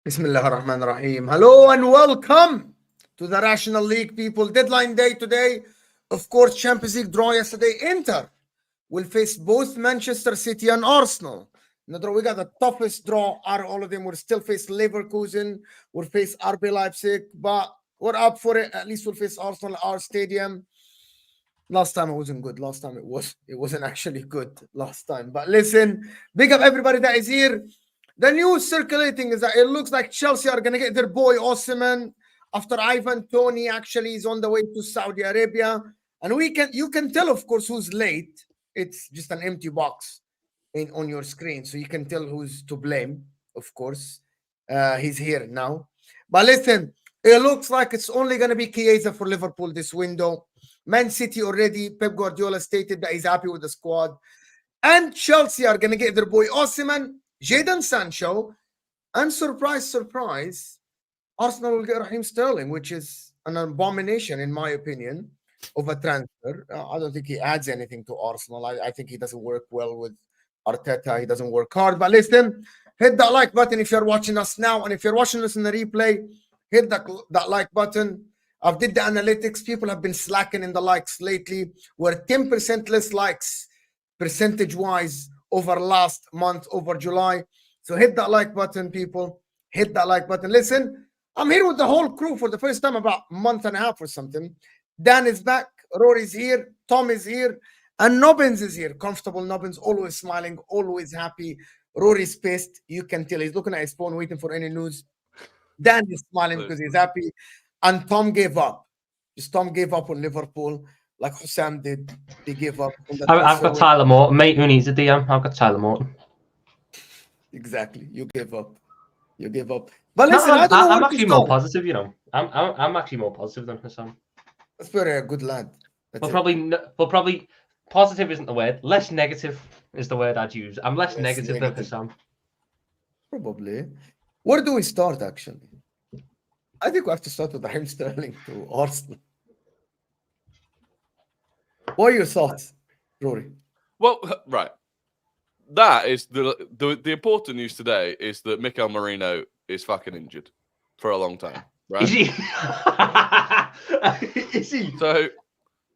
Bismillah ar-Rahman ar-Rahim. Hello and welcome to the Rational League, people. Deadline day today. Of course, Champions League draw yesterday. Inter will face both Manchester City and Arsenal. We got the toughest draw out of all of them. We'll still face Leverkusen. We'll face RB Leipzig. But we're up for it. At least we'll face Arsenal at our stadium. Last time it wasn't good. Last time it wasn't actually good last time. But listen, big up everybody that is here. The news circulating is that it looks like Chelsea are going to get their boy Osimhen after Ivan Toney actually is on the way to Saudi Arabia. And you can tell, of course, who's late. It's just an empty box on your screen. So you can tell who's to blame, of course. He's here now. But listen, it looks like it's only going to be Chiesa for Liverpool this window. Man City already, Pep Guardiola stated that he's happy with the squad. And Chelsea are going to get their boy Osimhen, Jadon Sancho, and surprise, surprise, Arsenal will get Raheem Sterling, which is an abomination, in my opinion, of a transfer. I don't think he adds anything to Arsenal. I think he doesn't work well with Arteta. He doesn't work hard. But listen, hit that like button if you're watching us now. And if you're watching us in the replay, hit that like button. I've did the analytics. People have been slacking in the likes lately. We're 10% less likes percentage-wise over last month, over July. So hit that like button, people. Hit that like button. Listen, I'm here with the whole crew for the first time about a month and a half or something. Dan is back. Rory's here. Tom is here. And Nobbins is here. Comfortable Nobbins, always smiling, always happy. Rory's pissed. You can tell he's looking at his phone, waiting for any news. Dan is smiling because he's happy. And Tom gave up. Just Tom gave up on Liverpool. Like Husam did, he gave up. I've got Tyler Morton, mate. Who needs a DM? I've got Tyler Morton. Exactly, you gave up. You gave up. But listen, I'm actually more positive. You know, I'm actually more positive than Husam. That's very a good lad. That's Well, it. probably positive isn't the word. Less negative is the word I'd use. I'm less Less negative than negative. Husam. Probably. Where do we start, actually? I think we have to start with Raheem Sterling to Arsenal. What are your thoughts, Rory? Well, right. That is the important news today is that Mikel Merino is fucking injured for a long time, right? Is he? Is he? So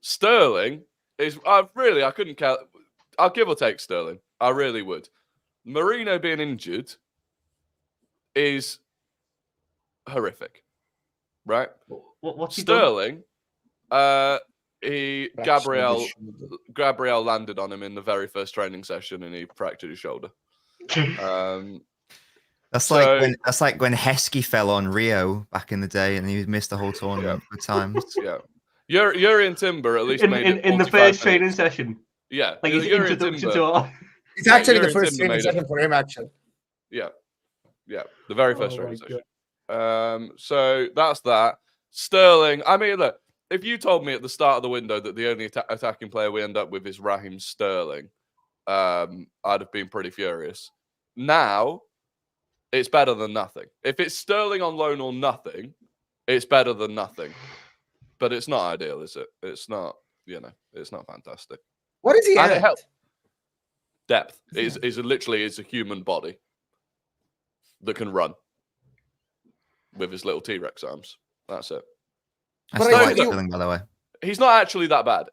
Sterling is I couldn't count. I'll give or take Sterling. I really would. Merino being injured is horrific, right? What's he Sterling, Gabriel Gabriel. landed on him in the very first training session and he fractured his shoulder. That's so- like when Heskey fell on Rio back in the day and he missed the whole tournament for times. Yeah. Urian Timber at least made it in the 45 first training minutes. session? Yeah. Like his Urian introduction Timber, to our... It's actually the Urian first Timber training made it. session for him, actually. Yeah. The very first Oh training my session. So that's that. Sterling, I mean, look, if you told me at the start of the window that the only attacking player we end up with is Raheem Sterling, I'd have been pretty furious. Now, it's better than nothing. If it's Sterling on loan or nothing, it's better than nothing. But it's not ideal, is it? It's not, it's not fantastic. What is he And it at? helps. Depth is literally a human body that can run with his little T-Rex arms. That's it. I But still I like think Sterling, by the way. He's not actually that bad.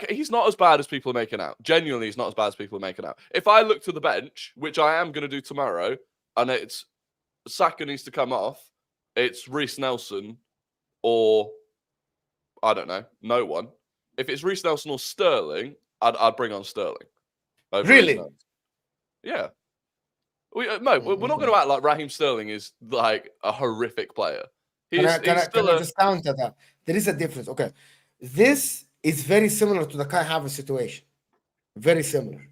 He's not as bad as people are making out. Genuinely, he's not as bad as people are making out. If I look to the bench, which I am going to do tomorrow, and it's Saka needs to come off, it's Reece Nelson or I don't know, no one. If it's Reece Nelson or Sterling, I'd bring on Sterling. over Reece Really? Nelson. Yeah. We're not going to act like Raheem Sterling is like a horrific player. Can I just counter that? There is a difference. Okay. This is very similar to the Kai Havertz situation. Very similar.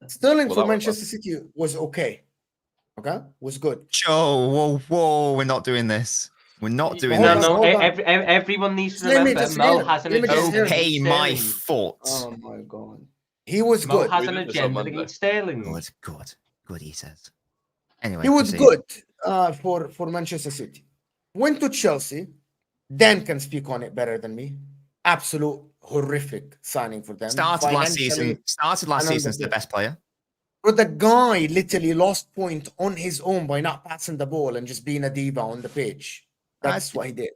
Sterling Well, for that went Manchester City was okay. Okay? Was good. Joe, whoa, we're not doing this. We're not doing Hold this. on, hold on. Everyone needs to Let me remember just Mo hear has an Let me just agenda. hear Okay, against my Sterling. thoughts. Oh my God. He was Mo good. has We an did this on agenda Monday. against Sterling. Good, he says. Anyway, He was proceed. good for Manchester City. Went to Chelsea. Dan can speak on it better than me. Absolute horrific signing for them. Started last season and as the best player. But the guy literally lost point on his own by not passing the ball and just being a diva on the pitch. That's what he did.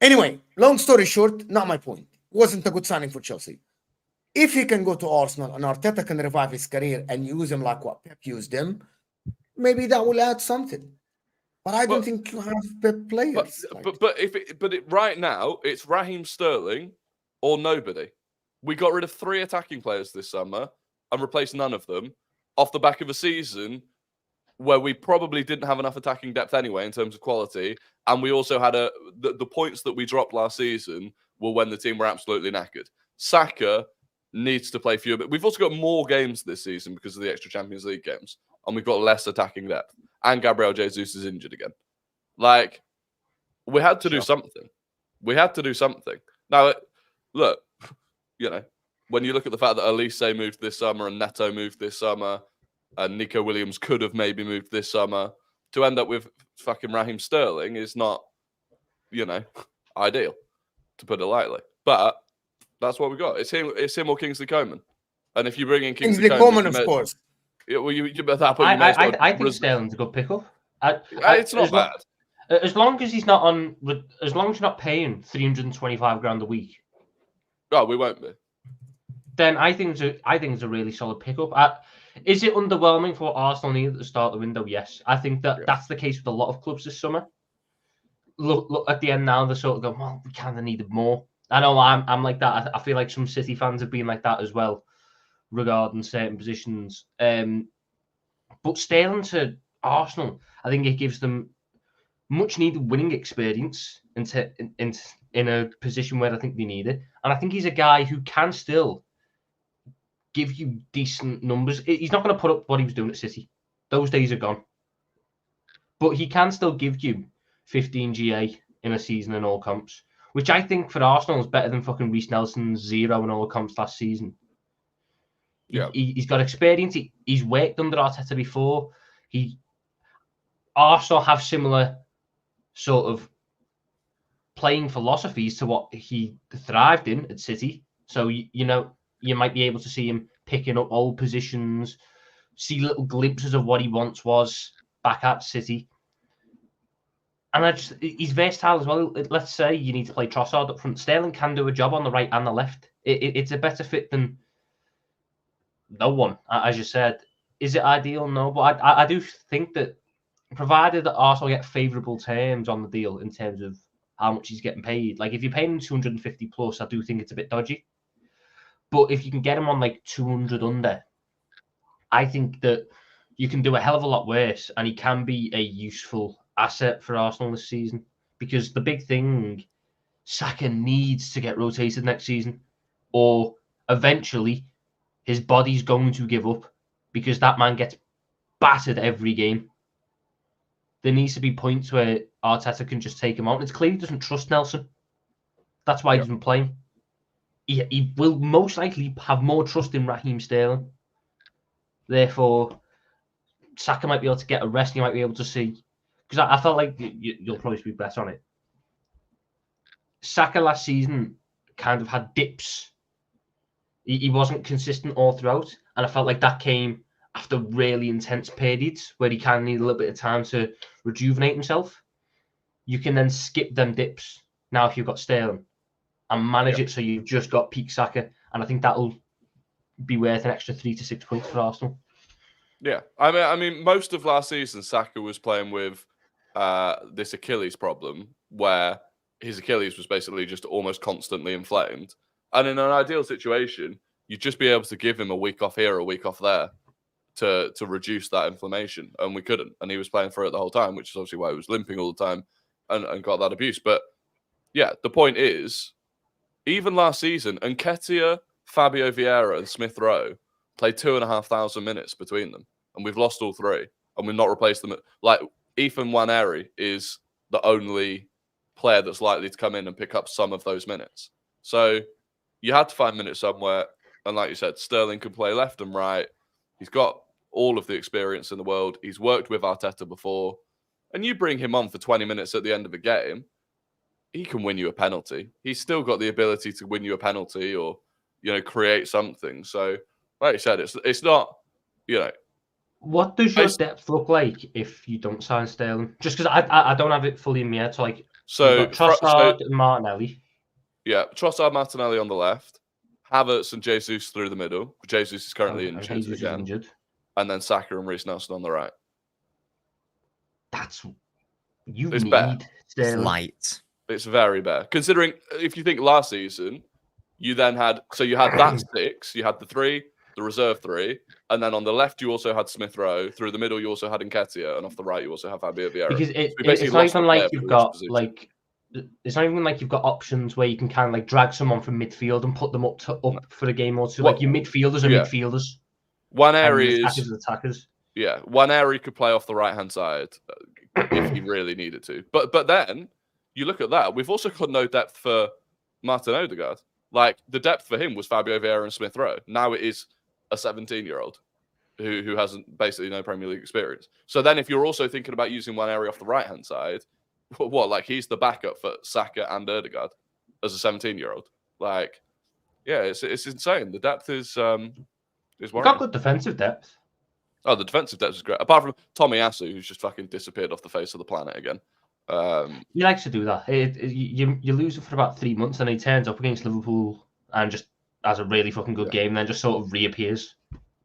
Anyway, long story short, not my point. Wasn't a good signing for Chelsea. If he can go to Arsenal and Arteta can revive his career and use him like what Pep used him, maybe that will add something. But I don't think you have Pep players. But right now it's Raheem Sterling or nobody. We got rid of 3 attacking players this summer and replaced none of them off the back of a season where we probably didn't have enough attacking depth anyway in terms of quality, and we also had the points that we dropped last season were when the team were absolutely knackered. Saka needs to play fewer, but we've also got more games this season because of the extra Champions League games, and we've got less attacking depth. And Gabriel Jesus is injured again. Like, we had to do something. We had to do something. Now, look, when you look at the fact that Elise moved this summer and Neto moved this summer, and Nico Williams could have maybe moved this summer, to end up with fucking Raheem Sterling is not, ideal, to put it lightly. But that's what we got. It's him or Kingsley Coman. And if you bring in Kingsley Coman, of course. Yeah, well, at that point, you may as well I think Sterling's a good pickup. It's not bad. As long as he's not on, as long as you're not paying 325 grand a week. Oh, we won't be. Then I think it's a really solid pickup. Is it underwhelming for Arsenal needed at the start of the window? Yes, I think that's the case with a lot of clubs this summer. Look at the end now, they're sort of going, well, we kind of needed more. I know I'm like that. I feel like some City fans have been like that as well regarding certain positions. But Sterling to Arsenal, I think it gives them much needed winning experience in a position where I think they need it. And I think he's a guy who can still give you decent numbers. He's not going to put up what he was doing at City. Those days are gone. But he can still give you 15 GA in a season in all comps. which I think for Arsenal is better than fucking Reece Nelson's 0 in all the comps last season. Yeah. He's got experience. He's worked under Arteta before. Arsenal have similar sort of playing philosophies to what he thrived in at City. So, you know, you might be able to see him picking up old positions, see little glimpses of what he once was back at City. And he's versatile as well. Let's say you need to play Trossard up front. Sterling can do a job on the right and the left. It's a better fit than no one, as you said. Is it ideal? No, but I do think that provided that Arsenal get favourable terms on the deal in terms of how much he's getting paid, like if you're paying him 250 plus, I do think it's a bit dodgy. But if you can get him on like 200 under, I think that you can do a hell of a lot worse, and he can be a useful asset for Arsenal this season. Because the big thing, Saka needs to get rotated next season, or eventually his body's going to give up because that man gets battered every game. There needs to be points where Arteta can just take him out. And it's clear he doesn't trust Nelson. That's why he doesn't play him. He will most likely have more trust in Raheem Sterling. Therefore, Saka might be able to get a rest. You might be able to see. Because I felt like you'll probably speak better on it. Saka last season kind of had dips. He wasn't consistent all throughout. And I felt like that came after really intense periods where he kind of needed a little bit of time to rejuvenate himself. You can then skip them dips now if you've got Sterling and manage it so you've just got peak Saka. And I think that'll be worth an extra 3 to 6 points for Arsenal. Yeah, I mean, most of last season, Saka was playing with this Achilles problem where his Achilles was basically just almost constantly inflamed. And in an ideal situation, you'd just be able to give him a week off here, a week off there to reduce that inflammation. And we couldn't. And he was playing through it the whole time, which is obviously why he was limping all the time and got that abuse. But yeah, the point is, even last season, Nketiah, Fabio Vieira, and Smith Rowe played 2,500 minutes between them. And we've lost all three. And we've not replaced them. Like, Ethan Nwaneri is the only player that's likely to come in and pick up some of those minutes. So you had to find minutes somewhere. And like you said, Sterling can play left and right. He's got all of the experience in the world. He's worked with Arteta before. And you bring him on for 20 minutes at the end of a game, he can win you a penalty. He's still got the ability to win you a penalty or, you know, create something. So, like you said, it's not, you know. What does your depth look like if you don't sign Sterling? Just because I don't have it fully in my head. So, like, so you've got Trossard and Martinelli. Yeah, Trossard, Martinelli on the left. Havertz and Jesus through the middle. Jesus is currently injured again. And then Saka and Reece Nelson on the right. It's need better. It's light. It's very bare. Considering if you think last season, you then had that six, you had the three, the reserve three, and then on the left you also had Smith Rowe. Through the middle you also had Nketiah, and off the right you also have Fabio Vieira. Because it's not even like you've got it's not even like you've got options where you can kind of like drag someone from midfield and put them up for a game or two. Like your midfielders are midfielders. One area is attackers. Yeah, one area could play off the right hand side if he really needed to. But then you look at that. We've also got no depth for Martin Odegaard. Like the depth for him was Fabio Vieira and Smith Rowe. Now it is a 17-year-old who hasn't basically no Premier League experience. So then if you're also thinking about using one area off the right hand side, what, like he's the backup for Saka and Odegaard as a 17-year-old. Like, yeah, it's insane. The depth is worrying. You've got good defensive depth. Oh, the defensive depth is great. Apart from Tomiyasu, who's just fucking disappeared off the face of the planet again. He likes to do that. You lose him for about 3 months, and he turns up against Liverpool and just has a really fucking good game, and then just sort of reappears.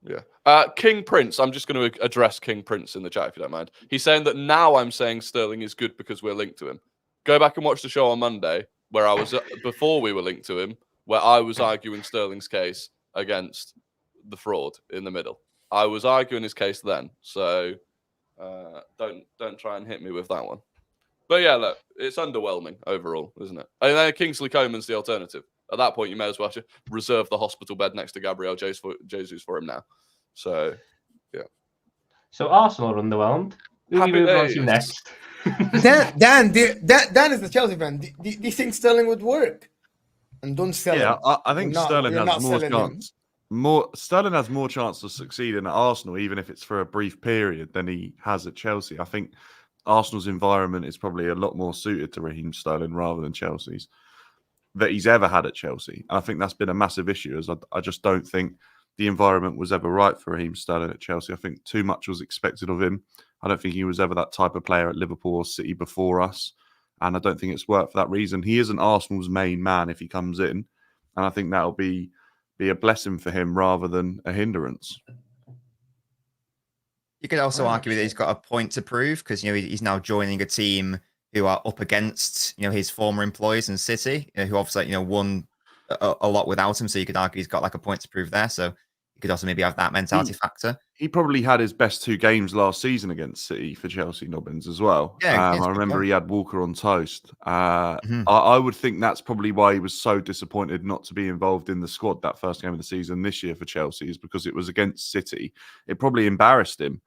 Yeah. King Prince, I'm just going to address King Prince in the chat if you don't mind. He's saying that now I'm saying Sterling is good because we're linked to him. Go back and watch the show on Monday where I was before we were linked to him, where I was arguing Sterling's case against the fraud in the middle. I was arguing his case then, so don't try and hit me with that one. But yeah, look, it's underwhelming overall, isn't it? And then Kingsley Coman's the alternative. At that point, you may as well reserve the hospital bed next to Gabriel Jesus for him now. So, yeah. So Arsenal are underwhelmed. Who are we moving on to next? Dan is the Chelsea fan. Do you think Sterling would work? And don't sell him. I think Sterling You're has not more selling him. chance. Sterling has more chance to succeed in at Arsenal, even if it's for a brief period, than he has at Chelsea. I think Arsenal's environment is probably a lot more suited to Raheem Sterling rather than Chelsea's that he's ever had at Chelsea. And I think that's been a massive issue, as I just don't think the environment was ever right for Raheem Sterling at Chelsea. I think too much was expected of him. I don't think he was ever that type of player at Liverpool or City before us. And I don't think it's worked for that reason. He isn't Arsenal's main man if he comes in. And I think that'll be a blessing for him rather than a hindrance. You could also argue that he's got a point to prove because he's now joining a team who are up against his former employees in City, who obviously won a lot without him. So you could argue he's got like a point to prove there. So you could also maybe have that mentality factor. He probably had his best 2 games last season against City for Chelsea Nobbins as well. Yeah, I remember he had Walker on toast. I would think that's probably why he was so disappointed not to be involved in the squad that first game of the season this year for Chelsea, is because it was against City. It probably embarrassed him.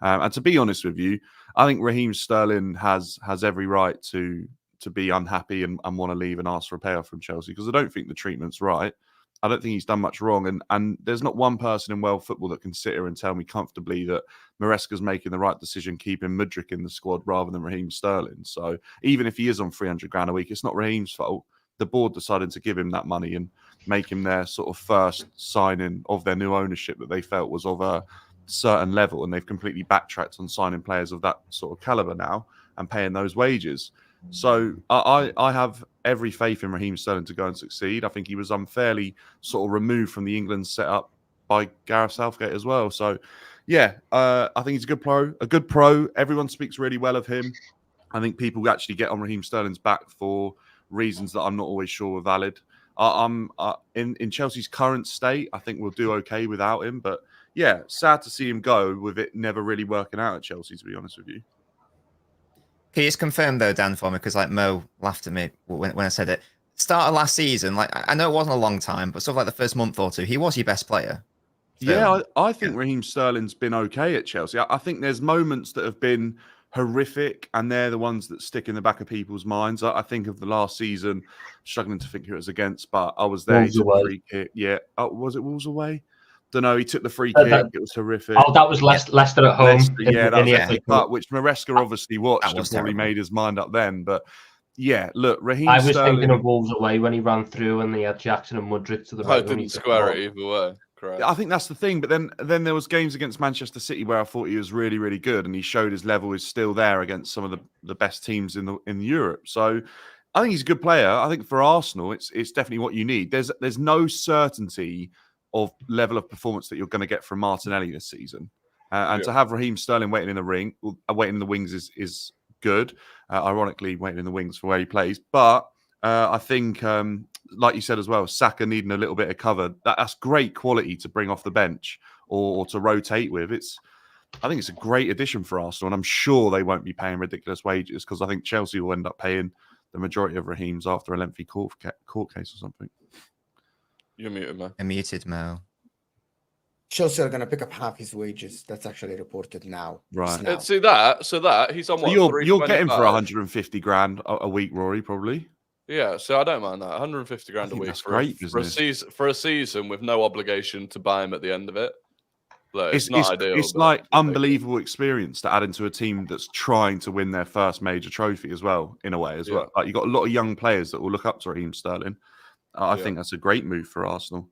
And to be honest with you, I think Raheem Sterling has every right to be unhappy and want to leave and ask for a payoff from Chelsea, because I don't think the treatment's right. I don't think he's done much wrong. And there's not one person in world football that can sit here and tell me comfortably that Maresca's making the right decision keeping Mudryk in the squad rather than Raheem Sterling. So even if he is on 300 grand a week, it's not Raheem's fault. The board decided to give him that money and make him their sort of first signing of their new ownership that they felt was of a certain level. And they've completely backtracked on signing players of that sort of caliber now and paying those wages. So I have every faith in Raheem Sterling to go and succeed. I think he was unfairly sort of removed from the England setup by Gareth Southgate as well. So, yeah, I think he's a good pro. Everyone speaks really well of him. I think people actually get on Raheem Sterling's back for reasons that I'm not always sure are valid. In Chelsea's current state, I think we'll do okay without him. But, yeah, sad to see him go with it never really working out at Chelsea, to be honest with you. Can you just confirm though, Dan, for me? Because like Mo laughed at me when I said it. Start of last season, like I know it wasn't a long time, but sort of like the first month or two, he was your best player. Yeah, I think Raheem Sterling's been okay at Chelsea. I think there's moments that have been horrific, and they're the ones that stick in the back of people's minds. I think of the last season, struggling to think who it was against, but I was there. Wolves away. Free kick. Yeah, was it Wolves away? Don't know. He took the free kick. It was horrific. Oh, that was Leicester at home. Leicester, yeah, that was the a big part, which Maresca obviously watched and probably made his mind up then. But yeah, look, Raheem I was Sterling, thinking of Wolves away when he ran through and they had Jackson and Mudryk to the right. I didn't square it either way. Correct. I think that's the thing. But then there was games against Manchester City where I thought he was really, really good, and he showed his level is still there against some of the best teams in Europe. So I think he's a good player. I think for Arsenal, it's definitely what you need. There's no certainty of level of performance that you're going to get from Martinelli this season, and to have Raheem Sterling waiting in the wings is good. Ironically, waiting in the wings for where he plays, but I think, like you said as well, Saka needing a little bit of cover. That's great quality to bring off the bench or to rotate with. I think it's a great addition for Arsenal, and I'm sure they won't be paying ridiculous wages, because I think Chelsea will end up paying the majority of Raheem's after a lengthy court case or something. You're muted, Mo. I'm muted, Mo. Chelsea are going to pick up half his wages. That's actually reported now. Right. Now. See that he's on what? You're getting for 150 grand a week, Rory, probably. Yeah, so I don't mind that. 150 grand a week. That's great business. For a season with no obligation to buy him at the end of it. Look, it's not ideal. It's like unbelievable experience to add into a team that's trying to win their first major trophy as well, in a way as well. Like, you've got a lot of young players that will look up to Raheem Sterling. I think that's a great move for Arsenal.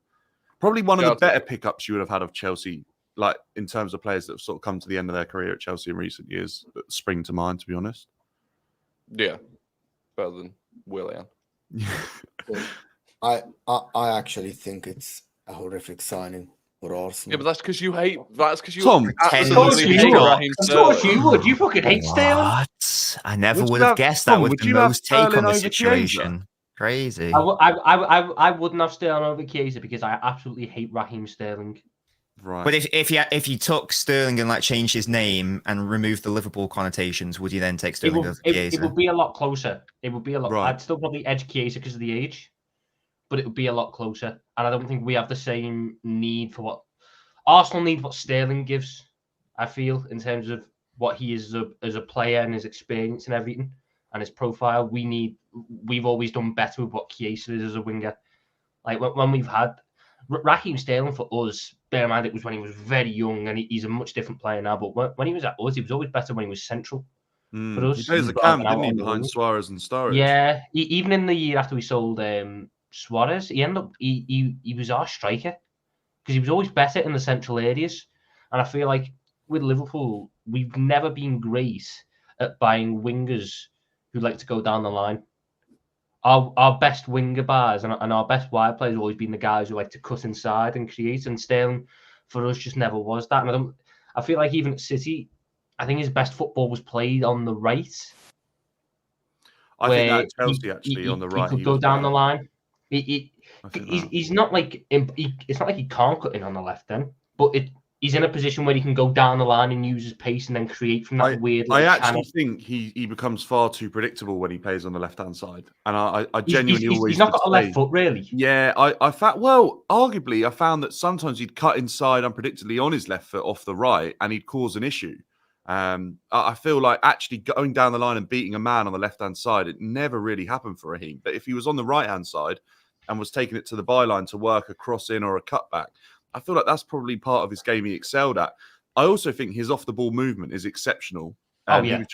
Probably one of the better pickups you would have had of Chelsea, like in terms of players that have sort of come to the end of their career at Chelsea in recent years, that spring to mind, to be honest. Yeah, better than Willian. I actually think it's a horrific signing for Arsenal. Yeah, but that's because you hate. That's because you Tom, absolutely hate Raheem Of Sterling. course you would. You fucking hate Sterling. What? I never would you have guessed that Tom, with would the you have most take Sterling on the over situation. Crazy. I wouldn't have Sterling over Chiesa because I absolutely hate Raheem Sterling. Right. But if you took Sterling and like changed his name and removed the Liverpool connotations, would you then take Sterling over Chiesa? It would be a lot closer. It would be a lot. Right. I'd still probably edge Chiesa because of the age, but it would be a lot closer. And I don't think we have the same need for what Arsenal need. What Sterling gives, I feel, in terms of what he is as a player and his experience and everything and his profile. We've always done better with what Chiesa is as a winger. Like when we've had Raheem Sterling for us, bear in mind it was when he was very young and he's a much different player now. But when he was at us, he was always better when he was central for us. He plays a rather cam, than out didn't he, on the behind wing. Suarez and Sturridge? Yeah, even in the year after we sold Suarez, he ended up he was our striker because he was always better in the central areas. And I feel like with Liverpool, we've never been great at buying wingers who like to go down the line. Our best winger bars and our best wide players have always been the guys who like to cut inside and create. And Sterling, for us, just never was that. And I feel like even at City, I think his best football was played on the right. I think that at Chelsea, actually, on the right, he could go down the line. He's not like it's not like he can't cut in on the left then, but he's in a position where he can go down the line and use his pace and then create from that weird. I actually think he becomes far too predictable when he plays on the left hand side, and I genuinely always he's not got a left foot really. Yeah, arguably I found that sometimes he'd cut inside unpredictably on his left foot off the right, and he'd cause an issue. I feel like actually going down the line and beating a man on the left hand side, it never really happened for Raheem. But if he was on the right hand side and was taking it to the byline to work a cross in or a cutback, I feel like that's probably part of his game he excelled at. I also think his off the ball movement is exceptional. He was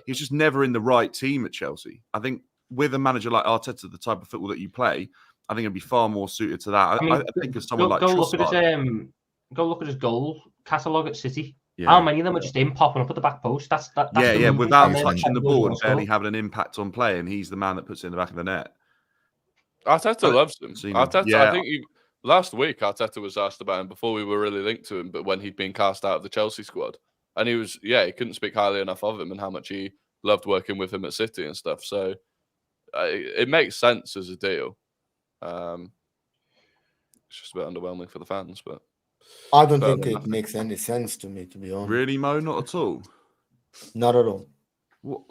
just never in the right team at Chelsea. I think with a manager like Arteta, the type of football that you play, I think it'd be far more suited to that. I think of someone like Trossard. Go look at his goal catalogue at City. Yeah. How many of them are just in popping up at the back post? That's without touching the ball and barely having an impact on play, and he's the man that puts it in the back of the net. Arteta loves him. Arteta, I think last week Arteta was asked about him before we were really linked to him, but when he'd been cast out of the Chelsea squad, and he couldn't speak highly enough of him and how much he loved working with him at City and stuff. So it makes sense as a deal. It's just a bit underwhelming for the fans, but. I don't think it makes any sense to me, to be honest. Really, Mo? Not at all. Not at all.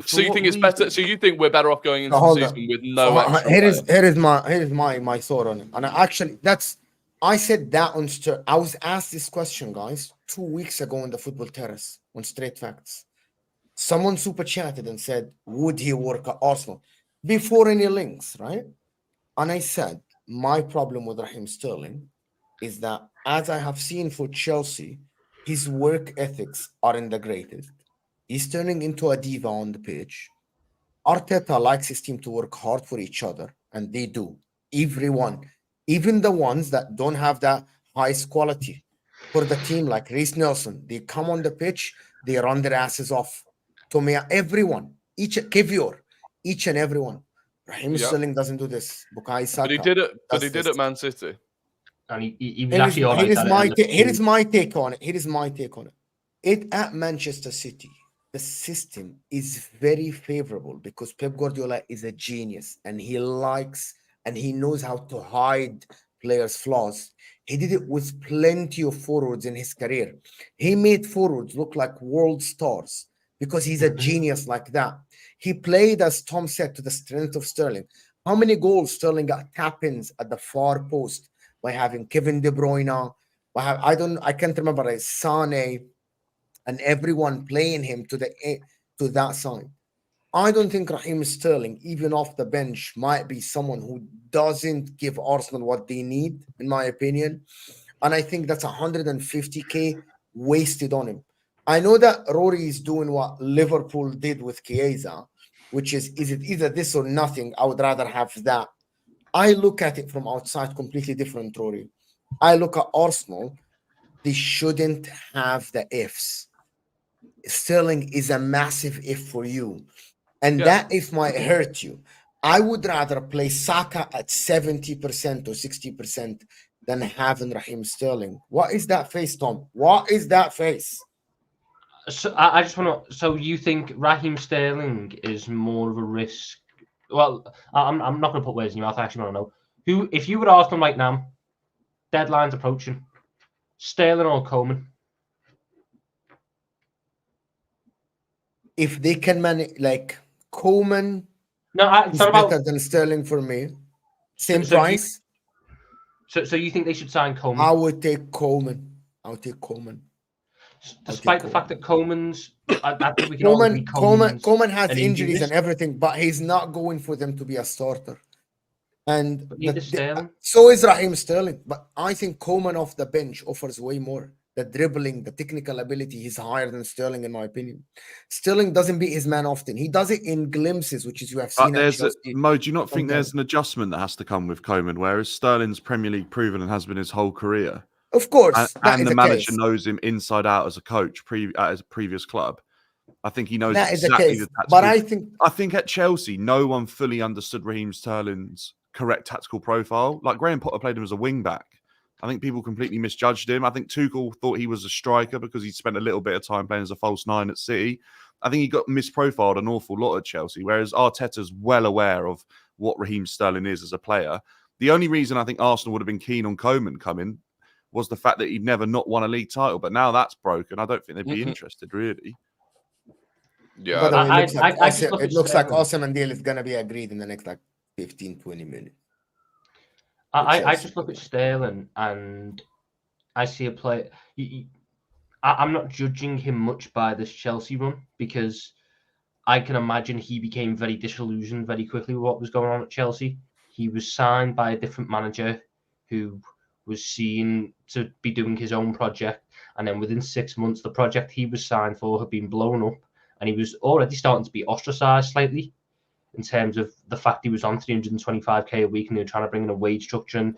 So you think it's better? So you think we're better off going into the season with no extra? Here is my thought on it. And I said that on. I was asked this question, guys, 2 weeks ago on the Football Terrace on Straight Facts. Someone super chatted and said, "Would he work at Arsenal?" Before any links, right? And I said, my problem with Raheem Sterling is that, as I have seen for Chelsea, his work ethics aren't the greatest. He's turning into a diva on the pitch. Arteta likes his team to work hard for each other, and they do. Everyone, even the ones that don't have that highest quality for the team, like Reece Nelson, they come on the pitch, they run their asses off. Tomea, everyone, each and everyone. Raheem Sterling doesn't do this. Bukayo Saka. But he did it. But he did at Man City. And he was actually all right. Here is my take on it. At Manchester City, the system is very favorable because Pep Guardiola is a genius and he likes and he knows how to hide players' flaws. He did it with plenty of forwards in his career. He made forwards look like world stars because he's a genius like that. He played, as Tom said, to the strength of Sterling. How many goals Sterling got tap-ins at the far post by having Kevin De Bruyne, I can't remember, Sane, and everyone playing him to that side. I don't think Raheem Sterling, even off the bench, might be someone who doesn't give Arsenal what they need, in my opinion. And I think that's 150k wasted on him. I know that Rory is doing what Liverpool did with Chiesa, which is it either this or nothing? I would rather have that. I look at it from outside completely different, Rory. I look at Arsenal. They shouldn't have the ifs. Sterling is a massive if for you. And that if might hurt you. I would rather play Saka at 70% or 60% than having Raheem Sterling. What is that face, Tom? What is that face? So I just want to. So you think Raheem Sterling is more of a risk? Well, I'm not going to put words in your mouth. I actually want to know who, if you would ask them right now, deadline's approaching, Sterling or Coleman? If they can manage, like Coleman, it's not better than Sterling for me. Same price. So you think they should sign Coleman? I would take Coleman. Despite the fact that Coleman's, I think we can all agree Coleman has an injuries and risk. everything, but he's not going for them to be a starter. And But neither Sterling. so is Raheem Sterling. But I think Coleman off the bench offers way more. The dribbling, the technical ability, he's higher than Sterling, in my opinion. Sterling doesn't beat his man often. He does it in glimpses, which is you have seen. Mo, do you not think there's an adjustment that has to come with Coleman, whereas Sterling's Premier League proven and has been his whole career? Of course, and the manager knows him inside out as a coach at his previous club. I think he knows that exactly is the case. the But I think at Chelsea, no one fully understood Raheem Sterling's correct tactical profile. Like Graham Potter played him as a wing back. I think people completely misjudged him. I think Tuchel thought he was a striker because he spent a little bit of time playing as a false nine at City. I think he got misprofiled an awful lot at Chelsea, whereas Arteta's well aware of what Raheem Sterling is as a player. The only reason I think Arsenal would have been keen on Coleman coming was the fact that he'd never not won a league title. But now that's broken, I don't think they'd be interested, really. Yeah. By the way, it looks like Sterling. Osimhen deal is going to be agreed in the next 15, 20 minutes. I just look at Sterling and I see a player. I'm not judging him much by this Chelsea run because I can imagine he became very disillusioned very quickly with what was going on at Chelsea. He was signed by a different manager who was seen to be doing his own project. And then within 6 months, the project he was signed for had been blown up and he was already starting to be ostracised slightly in terms of the fact he was on 325k a week and they were trying to bring in a wage structure. And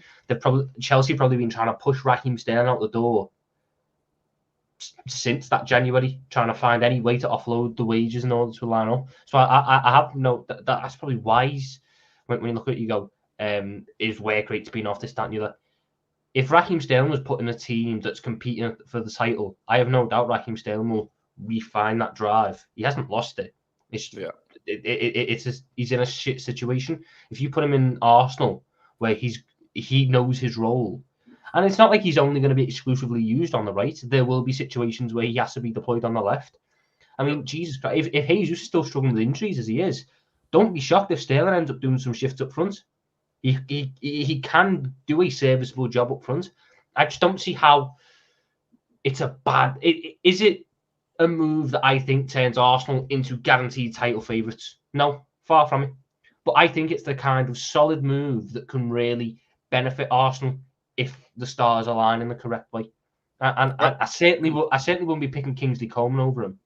Chelsea probably been trying to push Raheem Sterling out the door since that January, trying to find any way to offload the wages in order to line up. So I have no that's probably wise when you look at it, you go, is work rate's been off this, that, and the other. If Raheem Sterling was put in a team that's competing for the title, I have no doubt Raheem Sterling will refine that drive. He hasn't lost it. He's in a shit situation. If you put him in Arsenal, where he knows his role, and it's not like he's only going to be exclusively used on the right. There will be situations where he has to be deployed on the left. I mean, Jesus Christ, if Jesus is still struggling with injuries as he is, don't be shocked if Sterling ends up doing some shifts up front. He can do a serviceable job up front. I just don't see how it's a bad. Is it a move that I think turns Arsenal into guaranteed title favourites? No, far from it. But I think it's the kind of solid move that can really benefit Arsenal if the stars align in the correct way. And I certainly wouldn't be picking Kingsley Coman over him.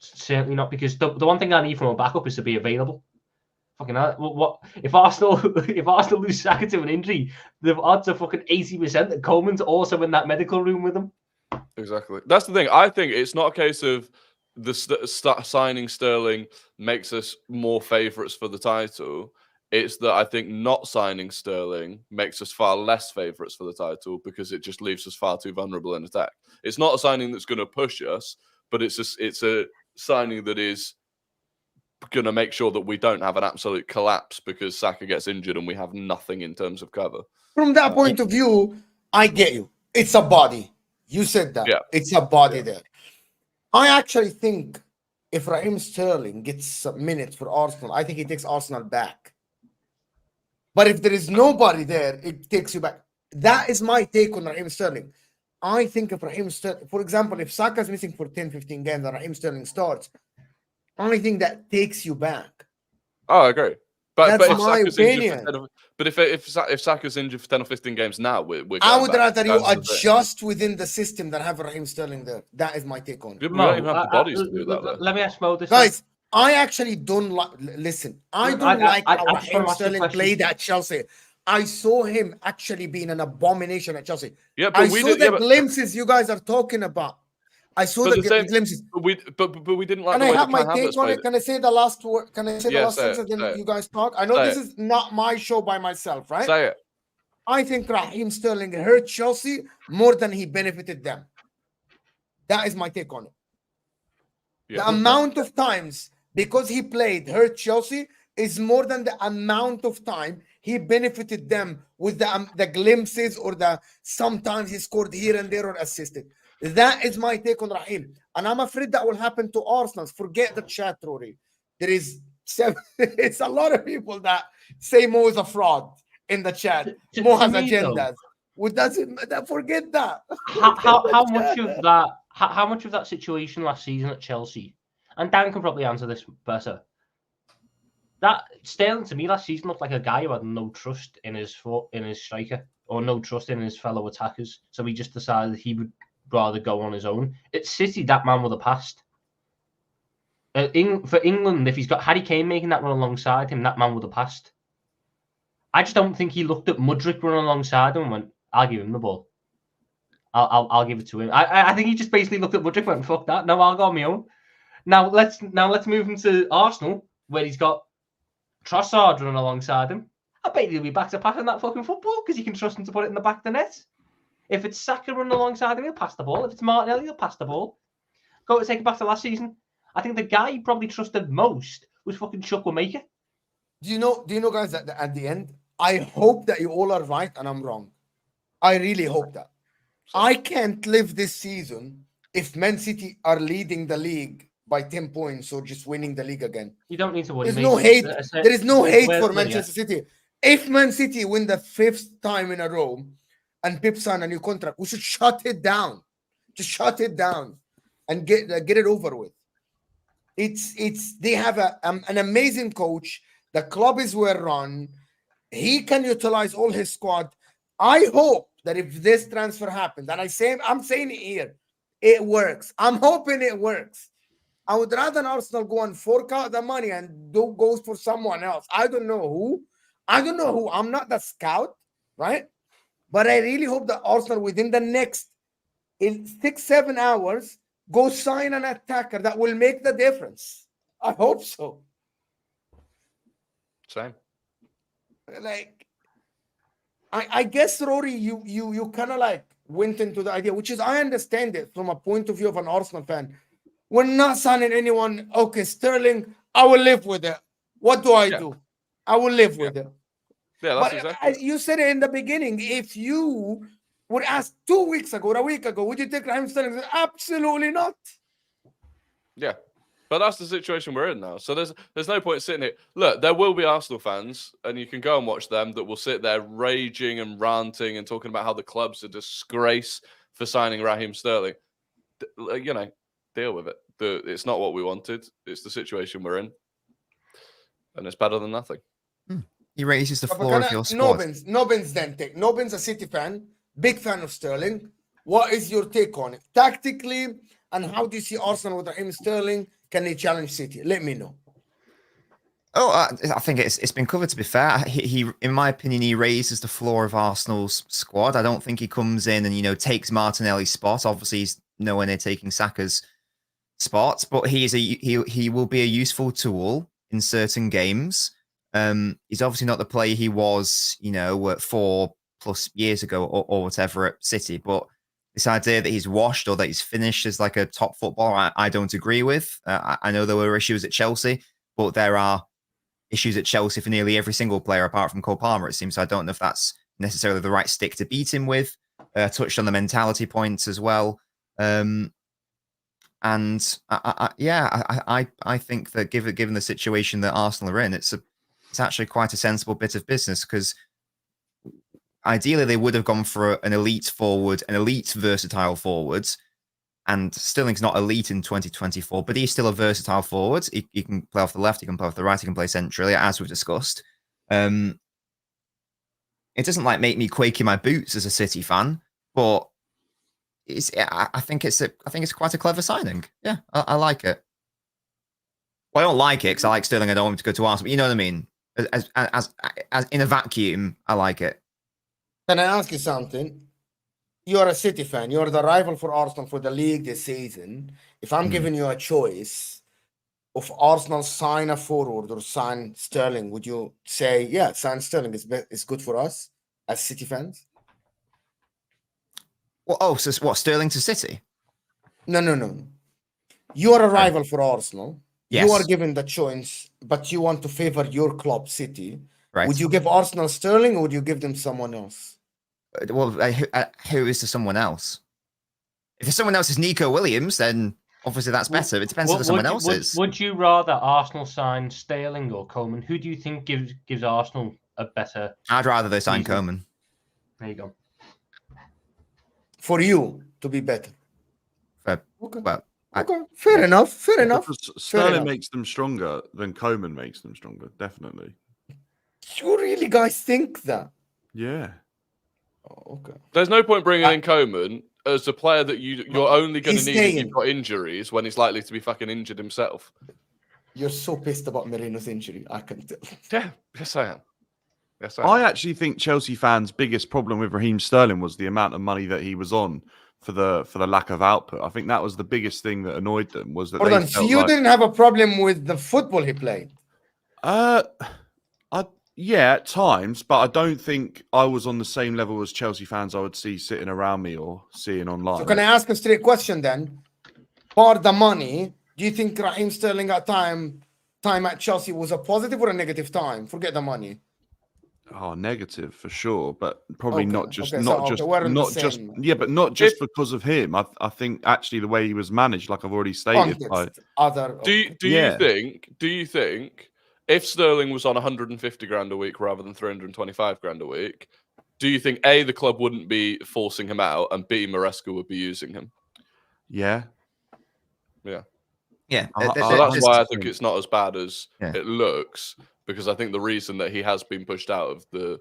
Certainly not, because the one thing I need from a backup is to be available. Fucking hell, what if Arsenal lose Saka to an injury? The odds are fucking 80% that Coleman's also in that medical room with him. Exactly. That's the thing. I think it's not a case of the signing Sterling makes us more favourites for the title. It's that I think not signing Sterling makes us far less favourites for the title because it just leaves us far too vulnerable in attack. It's not a signing that's going to push us, but it's a signing that is going to make sure that we don't have an absolute collapse because Saka gets injured and we have nothing in terms of cover. From that point of view, I get you. It's a body. You said that. Yeah. It's a body there. I actually think if Raheem Sterling gets some minutes for Arsenal, I think he takes Arsenal back. But if there is nobody there, it takes you back. That is my take on Raheem Sterling. I think if Raheem Sterling, for example, if Saka is missing for 10, 15 games and Raheem Sterling starts, only thing that takes you back. Oh, I agree. But That's if my Saka's opinion. But if Saka's injured for 10 or 15 games now, we're I would back. rather you That's the adjust within the system than have Raheem Sterling there. That is my take on it. thing. We don't even have the bodies to do that. Though. Let me ask Mo this. Guys, I actually don't like. Listen, I don't like how I just wanna Raheem ask you a Sterling question. played at Chelsea. I saw him actually being an abomination at Chelsea. Yeah, I but we saw did, the yeah, but, glimpses you guys are talking about. I saw But the the same- glimpses. but we didn't like Can the I way have that my Kai take Havertz on played it? Can I say the last word? Can I say the Yeah, last say it, sentence? Then say it. you guys talk. I know Say this is not my show by myself, right? Say it. I think Raheem Sterling hurt Chelsea more than he benefited them. That is my take on it. Yeah. The amount of times because he played hurt Chelsea is more than the amount of time he benefited them with the glimpses or the sometimes he scored here and there or assisted. That is my take on Raheem. And I'm afraid that will happen to Arsenal. Forget the chat, Rory. There is it's a lot of people that say Mo is a fraud in the chat. Mo has agendas. What does it? Forget that. How much of that how much of that situation last season at Chelsea, and Dan can probably answer this better. That Sterling to me last season looked like a guy who had no trust in his striker or no trust in his fellow attackers. So he just decided he would rather go on his own. At City, that man would have passed. For England, if he's got Harry Kane making that run alongside him, that man would have passed. I just don't think he looked at Mudryk running alongside him and went, "I'll give him the ball. I'll give it to him." I think he just basically looked at Mudryk and went, "Fuck that. No, I'll go on my own." Now let's move into Arsenal, where he's got Trossard running alongside him. I bet he'll be back to passing that fucking football because he can trust him to put it in the back of the net. If it's Saka running alongside him, he'll pass the ball. If it's Martinelli, he'll pass the ball. Go to take it back to last season. I think the guy he probably trusted most was fucking Chukwuemeka. Do you know, guys, that at the end, I hope that you all are right and I'm wrong. I really hope that. I can't live this season if Man City are leading the league by 10 points or just winning the league again. You don't need to worry. There's no hate. There is no hate for Manchester City. If Man City win the 5th time in a row and Pep sign a new contract, we should shut it down. Just shut it down and get it over with. They have an amazing coach. The club is well run. He can utilize all his squad. I hope that if this transfer happens, and I'm saying it here, it works. I'm hoping it works. I would rather Arsenal go and fork out the money and goes for someone else. I don't know who. I'm not the scout, right? But I really hope that Arsenal within the next 6-7 hours go sign an attacker that will make the difference. I hope so. Same. Like, I guess, Rory, you kind of like went into the idea, which is, I understand it from a point of view of an Arsenal fan. We're not signing anyone. Okay, Sterling, I will live with it. What do I do? I will live with it. Yeah, that's exactly. You said it in the beginning. If you were asked 2 weeks ago or a week ago, would you take Raheem Sterling? Absolutely not. Yeah. But that's the situation we're in now. So there's no point sitting here. Look, there will be Arsenal fans, and you can go and watch them, that will sit there raging and ranting and talking about how the club's a disgrace for signing Raheem Sterling. You know, deal with it. It's not what we wanted. It's the situation we're in. And it's better than nothing. He raises the floor of your squad. Nobin's a City fan, big fan of Sterling. What is your take on it? Tactically, and how do you see Arsenal with Raheem Sterling? Can they challenge City? Let me know. Oh, I think it's been covered, to be fair. He, in my opinion, he raises the floor of Arsenal's squad. I don't think he comes in and, takes Martinelli's spot. Obviously, he's nowhere near taking Saka's spot, but he will be a useful tool in certain games. He's obviously not the player he was, 4+ years ago or whatever at City, but this idea that he's washed or that he's finished as like a top footballer, I don't agree with. I know there were issues at Chelsea, but there are issues at Chelsea for nearly every single player apart from Cole Palmer, it seems. So I don't know if that's necessarily the right stick to beat him with. Touched on the mentality points as well. And I think that given the situation that Arsenal are in, it's actually quite a sensible bit of business, because ideally they would have gone for an elite forward, an elite versatile forward, and Sterling's not elite in 2024, but he's still a versatile forward. He can play off the left, he can play off the right, he can play centrally, as we've discussed. It doesn't make me quake in my boots as a City fan, but I think it's quite a clever signing. Yeah, I like it. Well, I don't like it because I like Sterling. I don't want him to go to Arsenal, but you know what I mean. As in a vacuum, I like it. Can I ask you something? You're a City fan. You're the rival for Arsenal for the league this season. If I'm giving you a choice of Arsenal sign a forward or sign Sterling, would you say, yeah, sign Sterling is good for us as City fans? Well, so what, Sterling to City? No. You are a rival for Arsenal. Yes. You are given the choice, but you want to favor your club, City. Right. Would you give Arsenal Sterling or would you give them someone else? Well, who is to someone else? If someone else is Nico Williams, then obviously that's better. It depends who someone else is. Would you rather Arsenal sign Sterling or Coleman? Who do you think gives Arsenal a better... I'd rather they sign Coleman. There you go. For you to be better. Okay. Well, Okay. Fair enough. Fair enough. Because Fair Sterling enough. makes them stronger than Coman makes them stronger. Definitely. You really guys think that? Yeah. Oh, okay. There's no point bringing in Coman as a player that you're only going to He's need if staying. you've got injuries when he's likely to be fucking injured himself. You're so pissed about Merino's injury. I can tell. Yeah, yes I am. Yes I am. I actually think Chelsea fans' biggest problem with Raheem Sterling was the amount of money that he was on for the lack of output. I think that was the biggest thing that annoyed them was that Hold they on. So felt you like, didn't have a problem with the football he played? yeah, at times, but I don't think I was on the same level as Chelsea fans I would see sitting around me or seeing online. So can I ask a straight question then? For the money, do you think Raheem Sterling at time at Chelsea was a positive or a negative time? Forget the money. Oh, negative for sure, but probably Okay, not just okay, not so, just okay, we're on the not just same yeah, but not just because of him. I think actually the way he was managed, like I've already stated, Context. Other. Do Yeah. you think if Sterling was on 150 grand a week rather than 325 grand a week, do you think A, the club wouldn't be forcing him out, and B, Maresca would be using him? yeah. Oh, Yeah. So that's This why is I the think thing. it's not as bad as Yeah. it looks, because I think the reason that he has been pushed out of the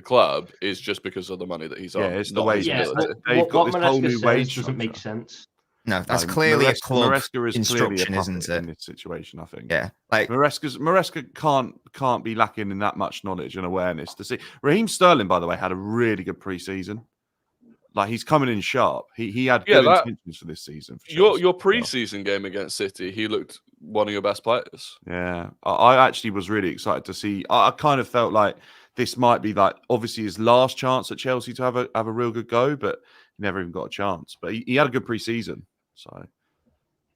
club is just because of the money that he's on. Yeah, it's the not his wages. Yeah, ability. They've got what this whole Maresca new says wage doesn't make structure. sense. No, that's No, clearly a club Maresca is clearly a instruction, isn't puppet it? in this situation, I think. Yeah. Like, Maresca can't be lacking in that much knowledge and awareness to see. Raheem Sterling, by the way, had a really good preseason. Like he's coming in sharp. He had good intentions for this season. For Chelsea Your as well. preseason game against City, he looked one of your best players. Yeah, I actually was really excited to see. I kind of felt like this might be like obviously his last chance at Chelsea to have a real good go, but he never even got a chance. But he had a good preseason. So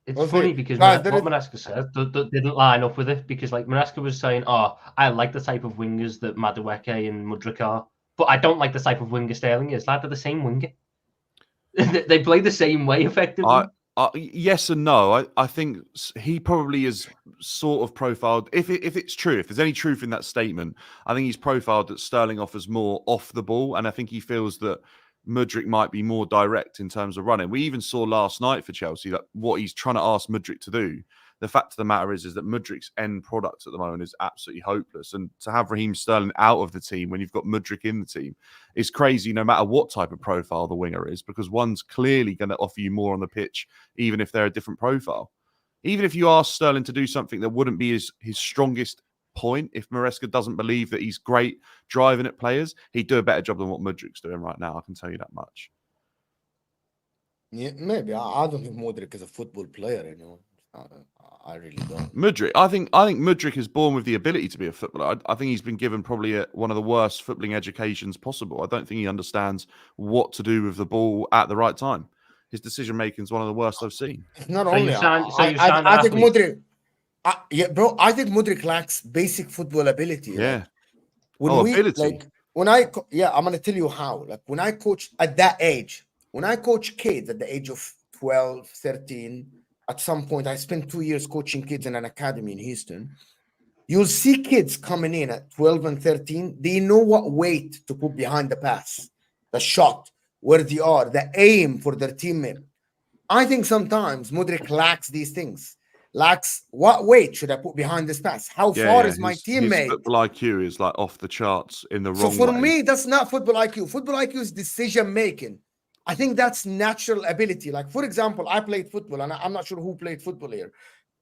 It's Okay, funny because guys, what Maresca said didn't line up with it, because like Maresca was saying, "Oh, I like the type of wingers that Madueke and Mudryk are, but I don't like the type of winger Sterling is." Like they're the same winger. They play the same way effectively. yes and no. I think he probably is sort of profiled. If it's true, if there's any truth in that statement, I think he's profiled that Sterling offers more off the ball, and I think he feels that Mudryk might be more direct in terms of running. We even saw last night for Chelsea that what he's trying to ask Mudryk to do. The fact of the matter is that Mudryk's end product at the moment is absolutely hopeless. And to have Raheem Sterling out of the team when you've got Mudryk in the team is crazy, no matter what type of profile the winger is, because one's clearly going to offer you more on the pitch, even if they're a different profile. Even if you ask Sterling to do something that wouldn't be his strongest point, if Maresca doesn't believe that he's great driving at players, he'd do a better job than what Mudryk's doing right now. I can tell you that much. Yeah, maybe. I don't think Modric is a football player, you know. I really don't. Mudryk, I think Mudryk is born with the ability to be a footballer. I think he's been given probably one of the worst footballing educations possible. I don't think he understands what to do with the ball at the right time. His decision making is one of the worst I've seen. It's not So only. you signed I think an athlete. Modric. Yeah, bro. I think Modric lacks basic football ability. Yeah. Like, ability. I'm gonna tell you how. Like when I coach at that age, when I coach kids at the age of 12, 13, at some point I spent 2 years coaching kids in an academy in Houston. You'll see kids coming in at 12 and 13. They know what weight to put behind the pass, the shot, where they are, the aim for their teammate. I think sometimes Modric lacks these things. Lacks what weight should I put behind this pass? How far is my His teammate? football IQ is like off the charts in the So wrong for way. me, that's not football IQ. Football IQ is decision making. I think that's natural ability. Like, for example, I played football, and I'm not sure who played football here.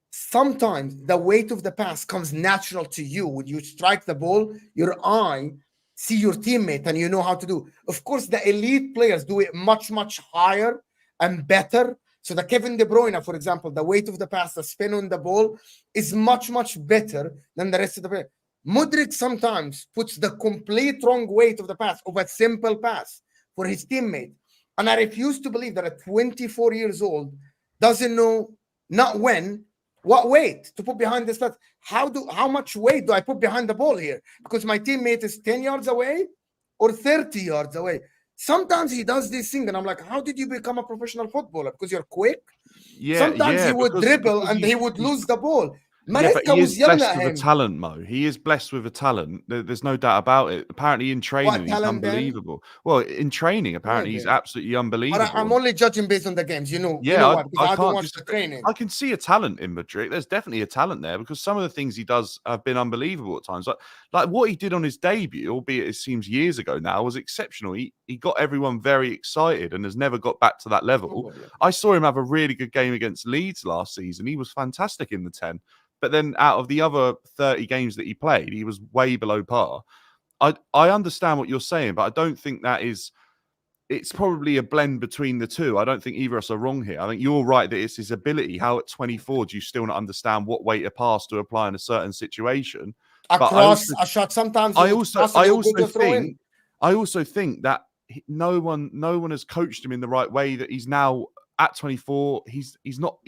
Sometimes the weight of the pass comes natural to you. When you strike the ball, your eye see your teammate and you know how to do. Of course, the elite players do it much, much higher and better. So the Kevin De Bruyne, for example, the weight of the pass, the spin on the ball is much, much better than the rest of the players. Modric sometimes puts the complete wrong weight of the pass of a simple pass for his teammate. And I refuse to believe that a 24 years old doesn't know not when, what weight to put behind this pass. How much weight do I put behind the ball here? Because my teammate is 10 yards away or 30 yards away. Sometimes he does this thing, and I'm like, how did you become a professional footballer? Because you're quick? Yeah, Sometimes he would dribble and he would he's- lose the ball. Yeah, but Maresca he was is yelling blessed at with a him. talent, Mo. He is blessed with a talent. There's no doubt about it. Apparently, in training, he's talent then? unbelievable. Well, in training, apparently, he's Maybe. absolutely But unbelievable. I'm only judging based on the games. You know Yeah, why? Because I don't can't watch the training. I can see a talent in Madrid. There's definitely a talent there because some of the things he does have been unbelievable at times. Like what he did on his debut, albeit it seems years ago now, was exceptional. He got everyone very excited and has never got back to that level. I saw him have a really good game against Leeds last season. He was fantastic in the 10. But then out of the other 30 games that he played, he was way below par. I understand what you're saying, but I don't think that is... It's probably a blend between the two. I don't think either of us are wrong here. I think you're right that it's his ability. How at 24 do you still not understand what way to pass to apply in a certain situation? Across a shot, sometimes I also think that no one has coached him in the right way. That he's now at 24. He's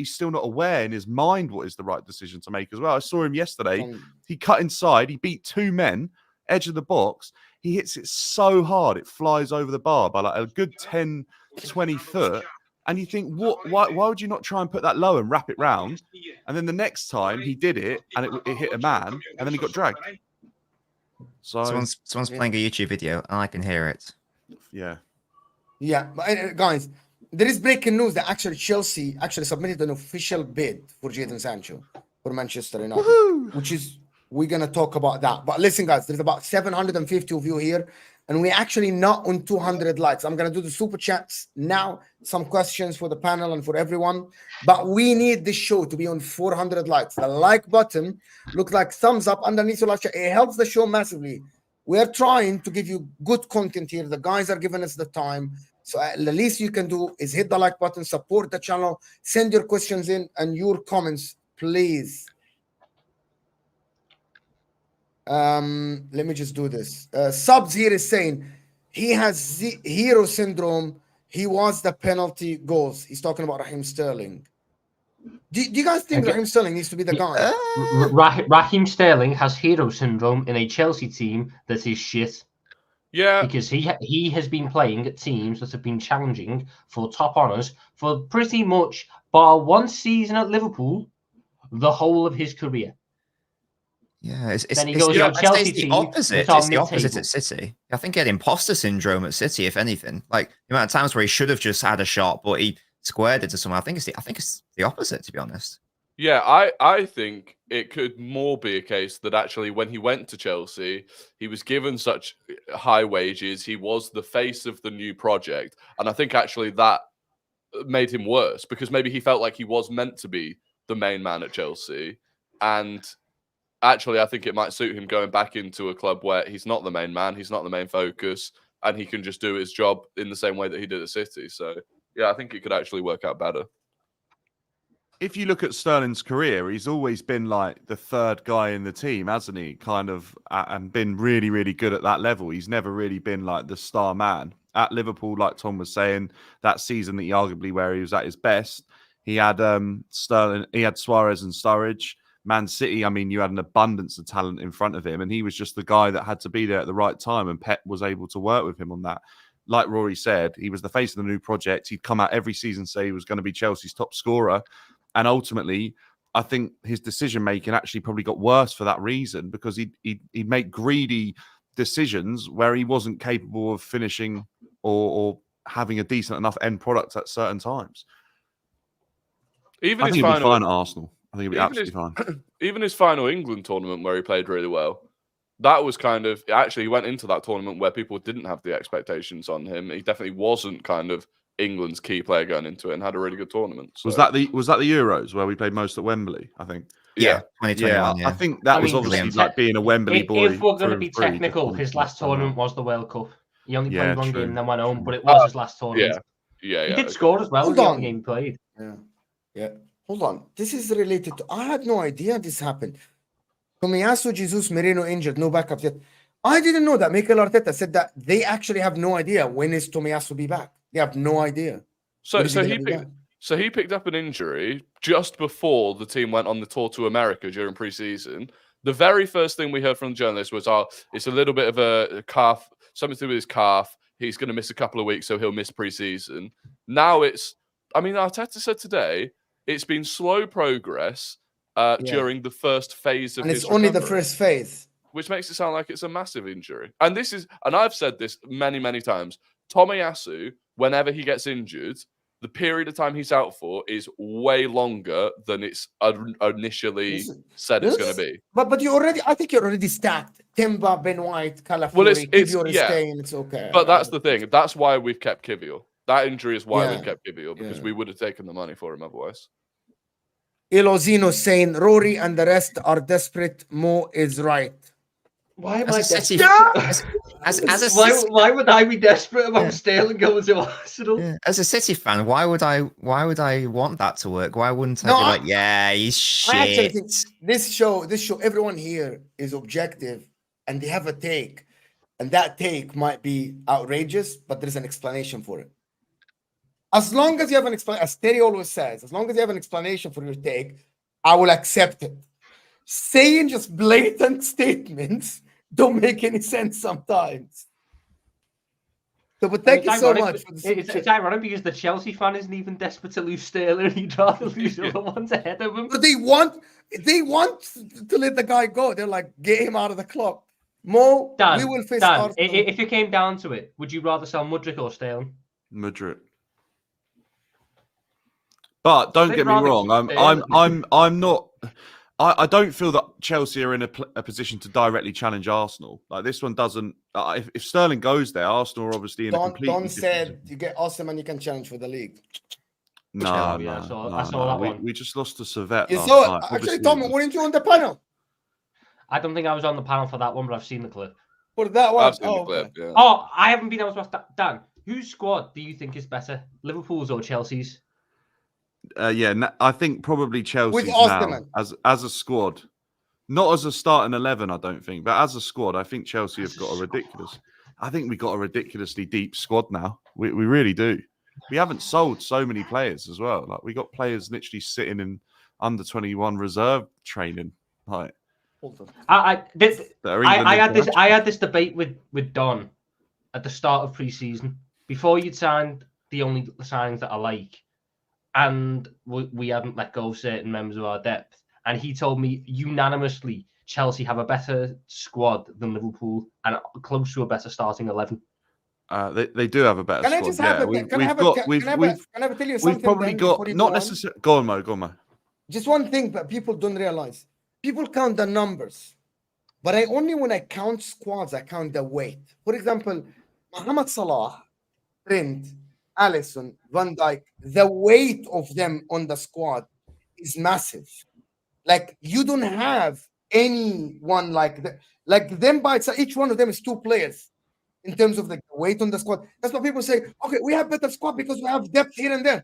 still not aware in his mind what is the right decision to make as well. I saw him yesterday. He cut inside. He beat two men, edge of the box. He hits it so hard it flies over the bar by like a good 10, 20 foot. And you think, why would you not try and put that low and wrap it round? And then the next time he did it and it hit a man and then he got dragged. So someone's playing a YouTube video and I can hear it. Yeah. Yeah, but guys, there is breaking news that actually Chelsea actually submitted an official bid for Jadon Sancho for Manchester United, which is, we're going to talk about that. But listen, guys, there's about 750 of you here, and we're actually not on 200 likes. I'm going to do the super chats now, some questions for the panel and for everyone. But we need this show to be on 400 likes. The like button looks like thumbs up underneath your live chat. It helps the show massively. We're trying to give you good content here. The guys are giving us the time. So the least you can do is hit the like button, support the channel, send your questions in and your comments, please. Let me just do this. Subs here is saying he has hero syndrome. He was the penalty goals. He's talking about Raheem Sterling. Do you guys think Raheem Sterling needs to be the guy? Raheem Sterling has hero syndrome in a Chelsea team that is shit. Yeah, because he has been playing at teams that have been challenging for top honours for pretty much bar one season at Liverpool, the whole of his career. Yeah, Then he goes to a Chelsea team. It's the opposite at City. I think he had imposter syndrome at City, if anything. Like the amount of times where he should have just had a shot, but he squared it to someone. I think it's the opposite, to be honest. Yeah, I think it could more be a case that actually when he went to Chelsea, he was given such high wages. He was the face of the new project. And I think actually that made him worse because maybe he felt like he was meant to be the main man at Chelsea. And actually, I think it might suit him going back into a club where he's not the main man, he's not the main focus, and he can just do his job in the same way that he did at City. So, yeah, I think it could actually work out better. If you look at Sterling's career, he's always been like the third guy in the team, hasn't he? Kind of, and been really, really good at that level. He's never really been like the star man. At Liverpool, like Tom was saying, that season that he arguably where he was at his best, he had Sterling, he had Suarez and Sturridge. Man City, I mean, you had an abundance of talent in front of him, and he was just the guy that had to be there at the right time, and Pep was able to work with him on that. Like Rory said, he was the face of the new project. He'd come out every season say he was going to be Chelsea's top scorer. And ultimately, I think his decision-making actually probably got worse for that reason because he'd make greedy decisions where he wasn't capable of finishing or having a decent enough end product at certain times. I think he'll be fine at Arsenal. I think he'll be absolutely fine. Even his final England tournament where he played really well, that was kind of... Actually, he went into that tournament where people didn't have the expectations on him. He definitely wasn't kind of England's key player going into it and had a really good tournament. So. Was that the Euros where we played most at Wembley? I think. Yeah, 2021. Yeah, I think that was obviously like being a Wembley boy. If we're going to be technical, his last tournament was the World Cup. He only played one game and then went home, but it was his last tournament. Yeah. He did score as well. Hold in on. the game he played. Yeah. Hold on. This is related to. I had no idea this happened. Tomiyasu, Jesus, Merino injured, no backup yet. I didn't know that. Mikel Arteta said that they actually have no idea when is Tomiyasu be back. They have no idea. So he picked up an injury just before the team went on the tour to America during pre-season. The very first thing we heard from the journalist was, it's a little bit of a calf, something to do with his calf. He's going to miss a couple of weeks, so he'll miss pre-season. Now Arteta said today, it's been slow progress. during the first phase of and his it's only the recovery, first phase. which makes it sound like it's a massive injury. And this is, and I've said this many, many times. Tomiyasu, whenever he gets injured, the period of time he's out for is way longer than it's initially said it's going to be. But I think you're already stacked. Timber, Ben White, Calafiori, Well, it's Kivior is yeah, staying. It's okay. but that's the thing. That's why we've kept Kivior. That injury is why Yeah, we've kept Kivior, because we would have taken the money for him otherwise. Ilozino saying Rory and the rest are desperate. Mo is right. Why am As I a City, desperate? as a City, Why would I be desperate about Sterling going to Arsenal? as a City fan, why would I want that to work? Why wouldn't I No, be like, yeah, he's I actually shit? think this show, everyone here is objective and they have a take, and that take might be outrageous, but there's an explanation for it. As long as you have an explanation, as Terry always says, as long as you have an explanation for your take, I will accept it. Saying just blatant statements don't make any sense sometimes. So, but thank you so much. It's ironic because the Chelsea fan isn't even desperate to lose Sterling, and he'd rather lose the other ones ahead of him. But they want to let the guy go. They're like, get him out of the club. Mo, Dan, we will face Dan, Arsenal. if it came down to it, would you rather sell Mudryk or Sterling? Mudryk. But don't They'd get me rather wrong. keep I'm not. I don't feel that Chelsea are in a position to directly challenge Arsenal. Like this one doesn't. If Sterling goes there, Arsenal are obviously in a completely Don different said position. you get Osimhen, you can challenge for the league. No, Yeah, no, I saw that no. one. We just lost to Servette You last saw night. it. Actually, Obviously, Tom, weren't you on the panel I don't think I was on the panel for that one, but I've seen the clip. for that one? I've seen the clip. Yeah. Oh, I haven't been able to watch that. Dan, whose squad do you think is better, Liverpool's or Chelsea's? I think probably Chelsea's now Osimhen. as a squad, not as a starting 11. I don't think, but as a squad, I think Chelsea have got a ridiculous. I think we got a ridiculously deep squad now. We really do. We haven't sold so many players as well. Like we got players literally sitting in under 21 reserve training. Like I had this debate with Don at the start of pre-season before you'd signed the only signings that I like, and we hadn't let go of certain members of our depth. And he told me unanimously Chelsea have a better squad than Liverpool and close to a better starting 11. They do have a better Can I squad. just have Yeah, a, can I tell you something? we've probably then, got before you not go on? necessarily. Go on, Mo. Just one thing that people don't realize. People count the numbers, but when I count squads, I count the weight. For example, Mohamed Salah, Trent, Alisson, Van Dijk, the weight of them on the squad is massive. Like you don't have anyone like them by itself. Each one of them is two players in terms of the weight on the squad. That's what people say. Okay, we have better squad because we have depth here and there.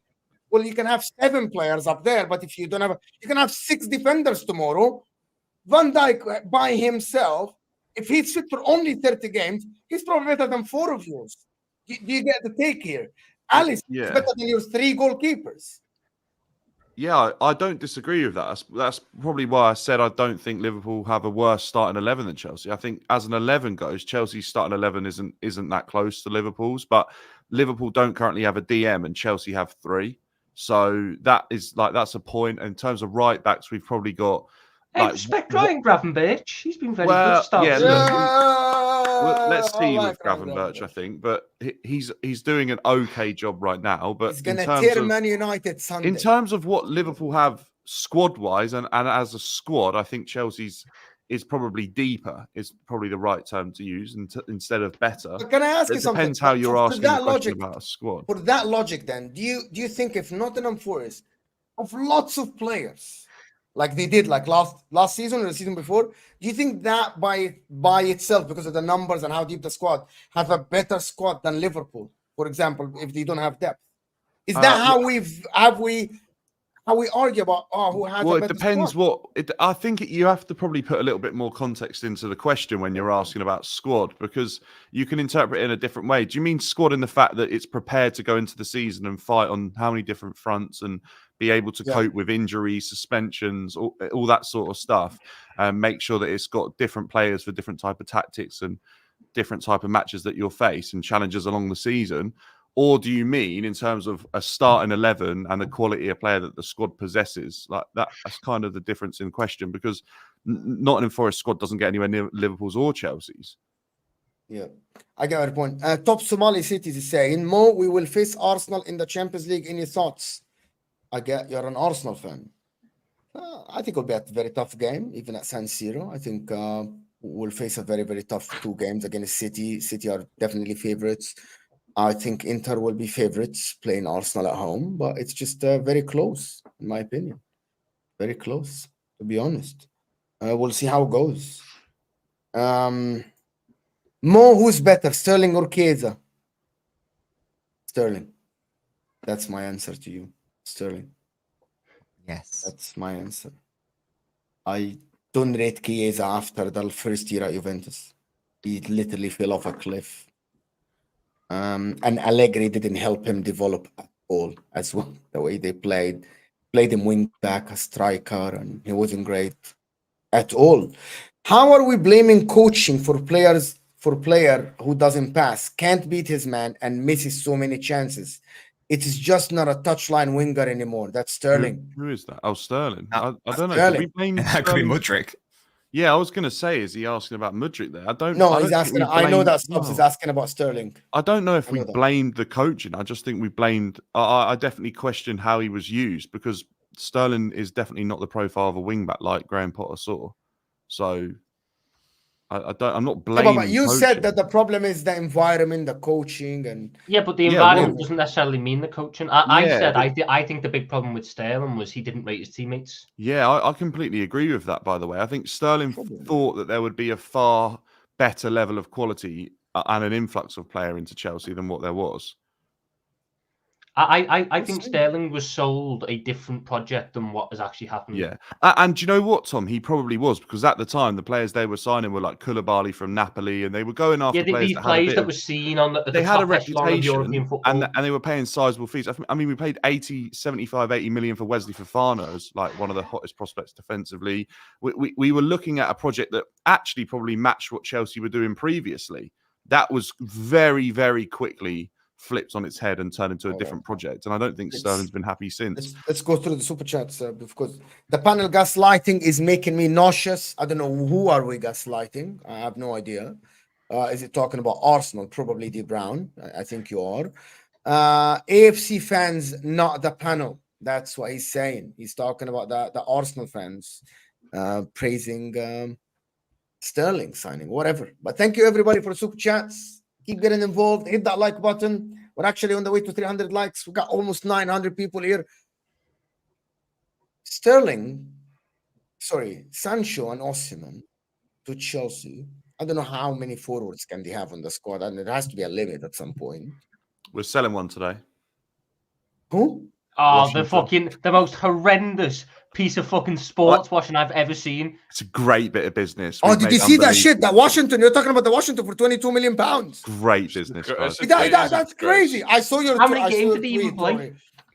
Well, you can have 7 players up there, but if you don't have, you can have 6 defenders tomorrow. Van Dijk by himself, if he's fit for only 30 games, he's probably better than 4 of yours. Do you get the take here? Alice is better than your 3 goalkeepers. Yeah, I don't disagree with that. That's probably why I said I don't think Liverpool have a worse starting 11 than Chelsea. I think as an 11 goes, Chelsea's starting 11 isn't that close to Liverpool's, but Liverpool don't currently have a DM and Chelsea have 3. So that's a point. In terms of right backs, we've probably got. Respect Ryan Gravenberch. He's been very good. Let's see with Gravenberch, I think, but he's doing an okay job right now. But he's going to tear Man United Sunday. In terms of what Liverpool have squad-wise and as a squad, I think Chelsea's is probably deeper. Is probably the right term to use instead of better. But can I ask you something? Depends how you're asking the question about a squad. For that logic, then, do you think if Nottingham Forest of lots of players, like they did like last season or the season before, do you think that by itself, because of the numbers and how deep the squad, have a better squad than Liverpool, for example, if they don't have depth? Is that how we argue about who has a better it depends squad? I think you have to probably put a little bit more context into the question when you're asking about squad, because you can interpret it in a different way. Do you mean squad in the fact that it's prepared to go into the season and fight on how many different fronts and be able to cope with injuries, suspensions, all that sort of stuff, and make sure that it's got different players for different type of tactics and different type of matches that you'll face and challenges along the season? or do you mean in terms of a starting 11 and the quality of player that the squad possesses? Like that's kind of the difference in question, because Nottingham Forest squad doesn't get anywhere near Liverpool's or Chelsea's. Yeah, I get your point. Top Somali cities is saying, Mo, we will face Arsenal in the Champions League. Any thoughts? I get you're an Arsenal fan. I think it'll be a very tough game, even at San Siro. I think we'll face a very, very tough 2 games against City. City are definitely favorites. I think Inter will be favorites playing Arsenal at home, but it's just very close, in my opinion. Very close, to be honest. We'll see how it goes. Mo, who's better, Sterling or Chiesa? Sterling. That's my answer to you. Sterling. Yes. That's my answer. I don't rate Chiesa after the first year at Juventus. He literally fell off a cliff. And Allegri didn't help him develop at all as well. The way they played him wing back, a striker, and he wasn't great at all. How are we blaming coaching for player who doesn't pass, can't beat his man, and misses so many chances? It is just not a touchline winger anymore. That's Sterling. Who is that? Oh, Sterling. No, I don't know. Sterling. Did we blame That could be Sterling? Mudryk. Yeah, I was going to say, is he asking about Mudryk there? No, I he's don't think asking. we I know blamed- that Stubbs is no. asking about Sterling. I don't know if I we know that. blamed the coaching. I just think we blamed. I definitely questioned how he was used, because Sterling is definitely not the profile of a wing back like Graham Potter saw. So I'm not Yeah, blaming. but you coaching. said that the problem is the environment, the coaching, and Yeah, but the Yeah, environment well- doesn't necessarily mean the coaching. I Yeah, said but- I think the big problem with Sterling was he didn't rate his teammates. Yeah, I completely agree with that, by the way. I think Sterling Probably. thought that there would be a far better level of quality and an influx of player into Chelsea than what there was. I We'll think see. Sterling was sold a different project than what has actually happened. Yeah. And do you know what, Tom? He probably was, because at the time, the players they were signing were like Koulibaly from Napoli, and they were going after Yeah, players these that had a players bit that of, were seen on the they had a top echelon of reputation, European football. and they were paying sizable fees. I mean, we paid 75, 80 million for Wesley Fofana as like one of the hottest prospects defensively. We were looking at a project that actually probably matched what Chelsea were doing previously. That was very, very quickly flipped on its head and turned into a different project. And I don't think Sterling's been happy since. let's go through the super chats because the panel gaslighting is making me nauseous. I don't know who are we gaslighting. I have no idea. Is it talking about Arsenal? Probably D Brown. I think you are. AFC fans, not the panel. That's what he's saying. He's talking about the Arsenal fans praising Sterling signing, whatever. But thank you everybody for super chats. Keep getting involved. Hit that like button. We're actually on the way to 300 likes. We got almost 900 people here. Sancho and Osimhen to Chelsea. I don't know how many forwards can they have on the squad, and there has to be a limit at some point. We're selling one today. Who? Oh, Washington. the most horrendous piece of fucking sports washing I've ever seen. It's a great bit of business. Oh, We've did made you see that unbelievable- shit? That Washington, you're talking about the Washington for 22 million pounds. Great business. guys. That's crazy. I saw your How many I saw games your did he even tweet, play? Rory.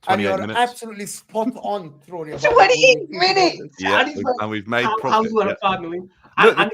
And 28 you're minutes. absolutely spot on, Rory. about 28 the- minutes. Yeah, And he's and we've made How's profit. he on Yeah. 5 million? Look, And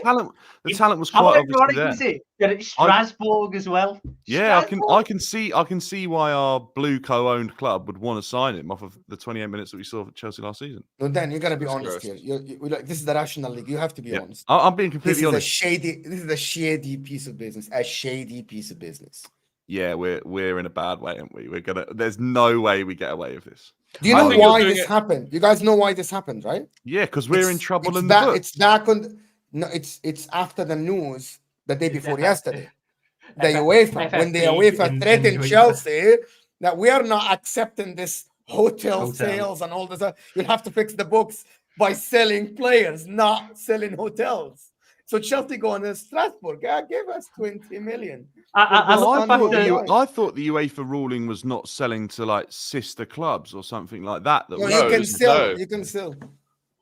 the talent was how quite obviously ironic there. is it that it's Strasbourg as well? Yeah, I Strasbourg. can see why our blue co-owned club would want to sign him off of the 28 minutes that we saw for Chelsea last season. No, Dan, you gotta be That's honest gross. here. This is the National League. You have to be Yeah. honest. I'm being This completely is honest. This is a shady piece of business. A shady piece of business. Yeah, we're in a bad way, aren't we? There's no way we get away with this. Do you I know think you're why doing this it- happened? You guys know why this happened, right? Yeah, because we're in It's- trouble it's in back, the It's books. back on. No, it's after the news the day before Yeah. yesterday. The FF UEFA, when the UEFA in threatened UEFA. Chelsea that we are not accepting this hotel Hotel. sales and all this. You'll have to fix the books by selling players, not selling hotels. So Chelsea going to Strasbourg, give us 20 million. I Well, love I the fact know that the- I thought the UEFA ruling was not selling to like sister clubs or something like that. No, was you can it's- sell. no. You can sell.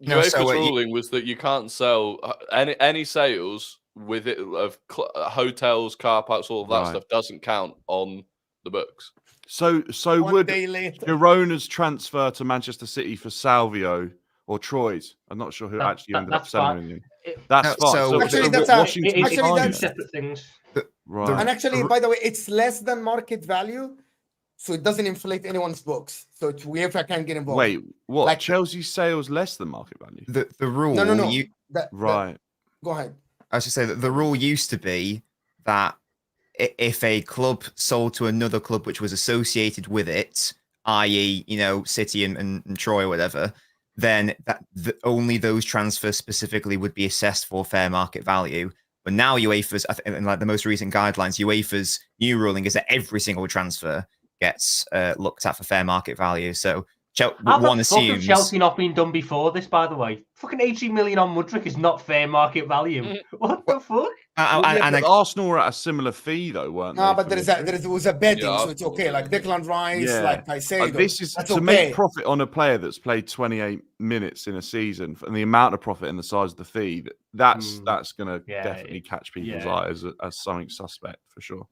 No, UEFA's so what you- ruling was that you can't sell any sales with it of hotels, car parks, all of that Right. stuff doesn't count on the books. So One would day later. Girona's transfer to Manchester City for Salvio or Troy's? I'm not sure who actually ended up that's selling fine. anything. It- That's No, fine. so- Actually, that's a- Washington actually, it's that's- two separate things. right. And actually, by the way, it's less than market value. so it doesn't inflate anyone's books. So it's UEFA can't get involved. Wait, what? Like- Chelsea sales less than market value? The rule. No. Right. Go ahead. I should say that the rule used to be that if a club sold to another club which was associated with it, i.e., City and Troy or whatever, then only those transfers specifically would be assessed for fair market value. But now UEFA's, in like the most recent guidelines, UEFA's new ruling is that every single transfer gets looked at for fair market value. So How one the fuck have assumes Chelsea not been done before this, by the way? Fucking 80 million on Mudryk is not fair market value. What the fuck? But Arsenal were at a similar fee though, weren't they? No, but there was a betting, Yeah, so it's okay. Like Declan Rice, like I say, this is that's to okay. make profit on a player that's played 28 minutes in a season, and the amount of profit and the size of the fee. That's going to definitely catch people's eyes as something suspect for sure.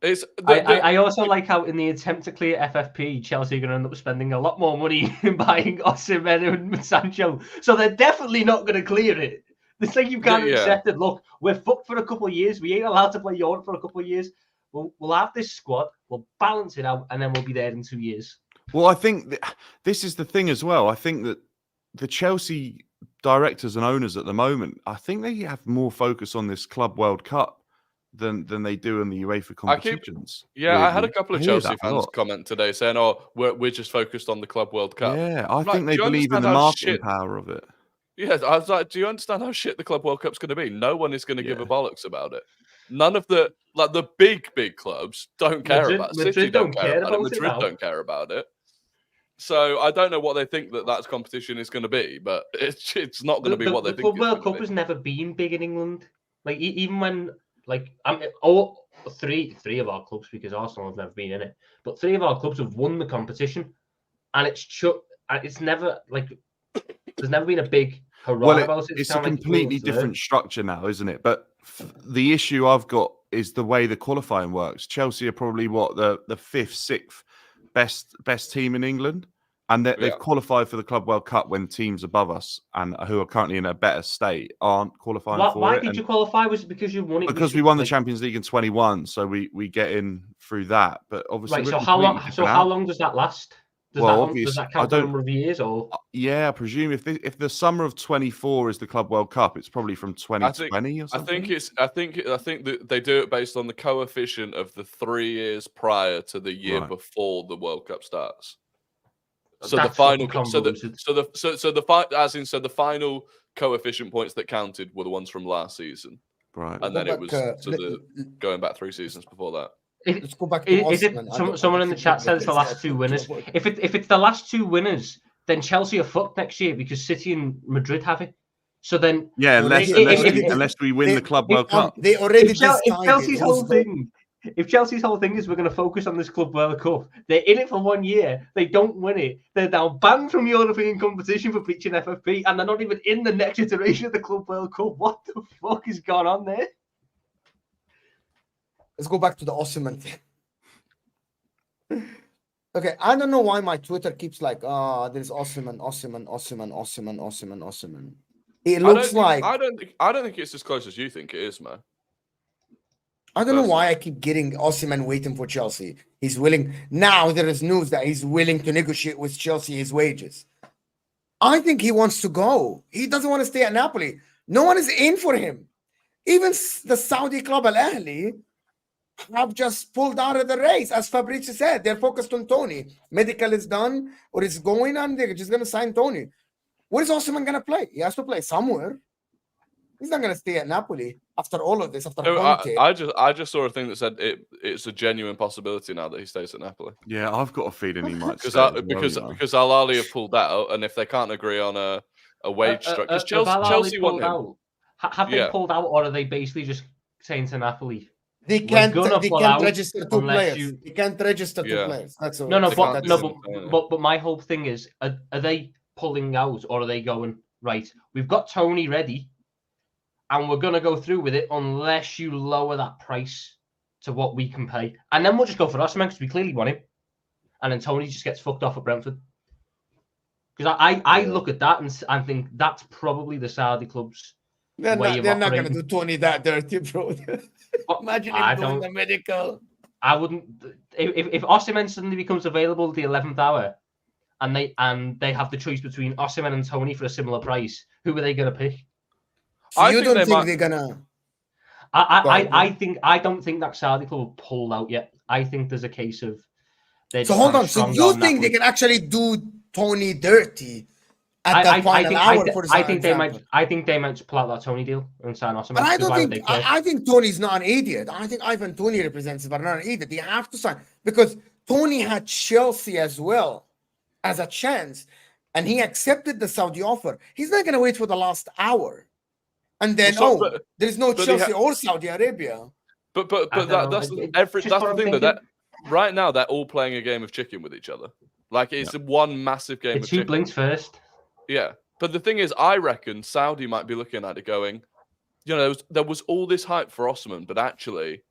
I also like how in the attempt to clear FFP, Chelsea are going to end up spending a lot more money in buying Osimhen and Sancho. So they're definitely not going to clear it. It's like you can't accept it. Look, we're fucked for a couple of years. We ain't allowed to play Europe for a couple of years. We'll have this squad. We'll balance it out, and then we'll be there in 2 years. Well, I think this is the thing as well. I think that the Chelsea directors and owners at the moment, I think they have more focus on this Club World Cup than they do in the UEFA competitions. I had a couple of Chelsea fans comment today saying, "Oh, we're just focused on the Club World Cup." Yeah, I think they believe in the marketing power of it. Yeah, I was like, do you understand how shit the Club World Cup's going to be? No one is going to give a bollocks about it. None of the big clubs don't care about it. City don't care about it. Madrid don't care about it. So I don't know what they think that competition is going to be, but it's not going to be what they think. The Club World Cup has never been big in England. Like even when three of our clubs, because Arsenal have never been in it, but 3 of our clubs have won the competition, and it's never like there's never been a big hurrah about it. It's a completely different structure now, isn't it? But the issue I've got is the way the qualifying works. Chelsea are probably the 5th, 6th best team in England, and they've qualified for the Club World Cup when teams above us and who are currently in a better state aren't qualifying for it. Why did you qualify? Was it because you won it? Because we won the Champions League in 21, so we get in through that. But obviously, right. So how long does that last? Does that count for a number of years, or? Yeah, I presume if the summer of 24 is the Club World Cup, it's probably from 2020 or something. I think that they do it based on the coefficient of the 3 years prior to the year before the World Cup starts. So the final, the final coefficient points that counted were the ones from last season, right? And then it was going back 3 seasons before that. Let's go back to someone in the chat says the last 2 winners. If it's the last 2 winners, then Chelsea are fucked next year because City and Madrid have it. So then, unless we win the Club World Cup, they already If Chelsea's whole thing is we're going to focus on this Club World Cup, they're in it for 1 year. They don't win it. They're now banned from European competition for breaching FFP, and they're not even in the next iteration of the Club World Cup. What the fuck is going on there? Let's go back to the Osimhen thing. Okay, I don't know why my Twitter keeps like, there's Osimhen. It looks like I don't think it's as close as you think it is, man. I don't know why I keep getting Osimhen waiting for Chelsea. He's willing now. There is news that he's willing to negotiate with Chelsea his wages. I think he wants to go. He doesn't want to stay at Napoli. No one is in for him. Even the Saudi club Al Ahly have just pulled out of the race. As Fabrizio said, they're focused on Tony. Medical is done or it's going on. They're just going to sign Tony. Where is Osimhen going to play? He has to play somewhere. He's not going to stay at Napoli after all of this. I just saw a thing that said it's a genuine possibility now that he stays at Napoli. Yeah, I've got a feeling he might because Al Ahly have pulled out, and if they can't agree on a wage structure, because Chelsea want him. Have they pulled out, or are they basically just saying to Napoli? They can't register 2 players. They can't register 2 players. That's all. But my whole thing is, are they pulling out, or are they going, right, we've got Tony ready, and we're going to go through with it unless you lower that price to what we can pay. And then we'll just go for Osimhen because we clearly want him. And then Tony just gets fucked off at Brentford. Because I look at that and think that's probably the Saudi club's They're not going to do Tony that dirty, bro. Imagine him doing the medical. I wouldn't. If Osimhen suddenly becomes available the 11th hour, and they have the choice between Osimhen and Tony for a similar price, who are they going to pick? So I you think don't they think might- they're gonna? I don't think that Saudi club have pulled out yet. I think there's a case of they're So just hold kinda on. So strong you arm that think they with- can actually do Tony dirty at the final hour, for I think example? I think they might pull out that Tony deal and sign Osimhen. But I don't Why would think they care? I think Tony's not an idiot. I think Ivan Tony represents it, but not an idiot. They have to sign because Tony had Chelsea as well as a chance, and he accepted the Saudi offer. He's not going to wait for the last hour, and then Well, so- there's no but he Chelsea or Saudi Arabia. But I don't know. that's It's that's just the what I'm thing that thinking. right now they're all playing a game of chicken with each other. Like it's one massive game It's of who chicken. blinks first. Yeah, but the thing is, I reckon Saudi might be looking at it going, you know, there was all this hype for Osimhen, but actually,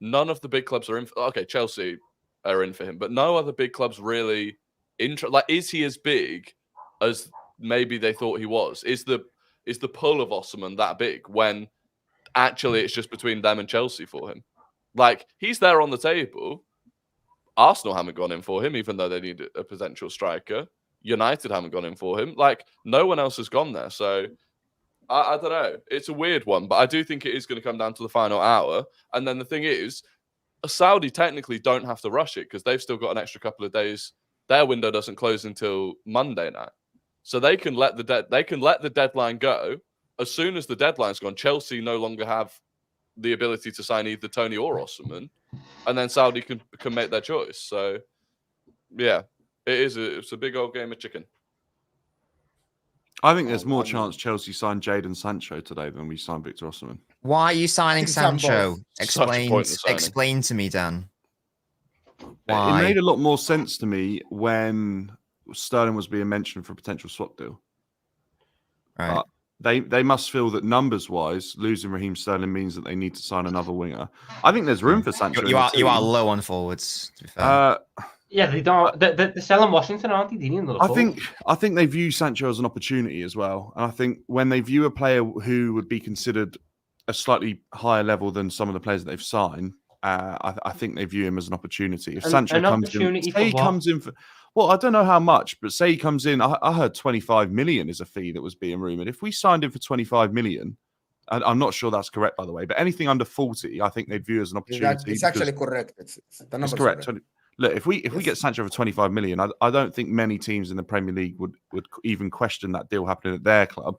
none of the big clubs are in. Okay, Chelsea are in for him, but no other big clubs really. Like, is he as big as maybe they thought he was? Is the pull of Osimhen that big when actually it's just between them and Chelsea for him? Like, he's there on the table. Arsenal haven't gone in for him, even though they need a potential striker. United haven't gone in for him. Like, no one else has gone there. So, I don't know. It's a weird one, but I do think it is going to come down to the final hour. And then the thing is, Saudi technically don't have to rush it because they've still got an extra couple of days. Their window doesn't close until Monday night. So they can let the deadline go. As soon as the deadline's gone, Chelsea no longer have the ability to sign either Tony or Osimhen, and then Saudi can make their choice. So, yeah, it's a big old game of chicken. I think there's more chance Chelsea sign Jadon Sancho today than we sign Victor Osimhen. Why are you signing think some Sancho? both. Explain to me, Dan. It Why? made a lot more sense to me when Sterling was being mentioned for a potential swap deal. Right. They must feel that numbers-wise, losing Raheem Sterling means that they need to sign another winger. I think there's room for Sancho. You are low on forwards, to be fair. Yeah, they don't. They're selling Washington, aren't they? They need another forward. I think they view Sancho as an opportunity as well. And I think when they view a player who would be considered a slightly higher level than some of the players that they've signed, I think they view him as an opportunity. If Sancho comes in, say he comes in for, well, I don't know how much, but say he comes in. I heard 25 million is a fee that was being rumored. If we signed him for 25 million, and I'm not sure that's correct, by the way, but anything under 40, I think they'd view as an opportunity. It's actually correct. It's correct. Look, if we get Sancho for 25 million, I don't think many teams in the Premier League would even question that deal happening at their club.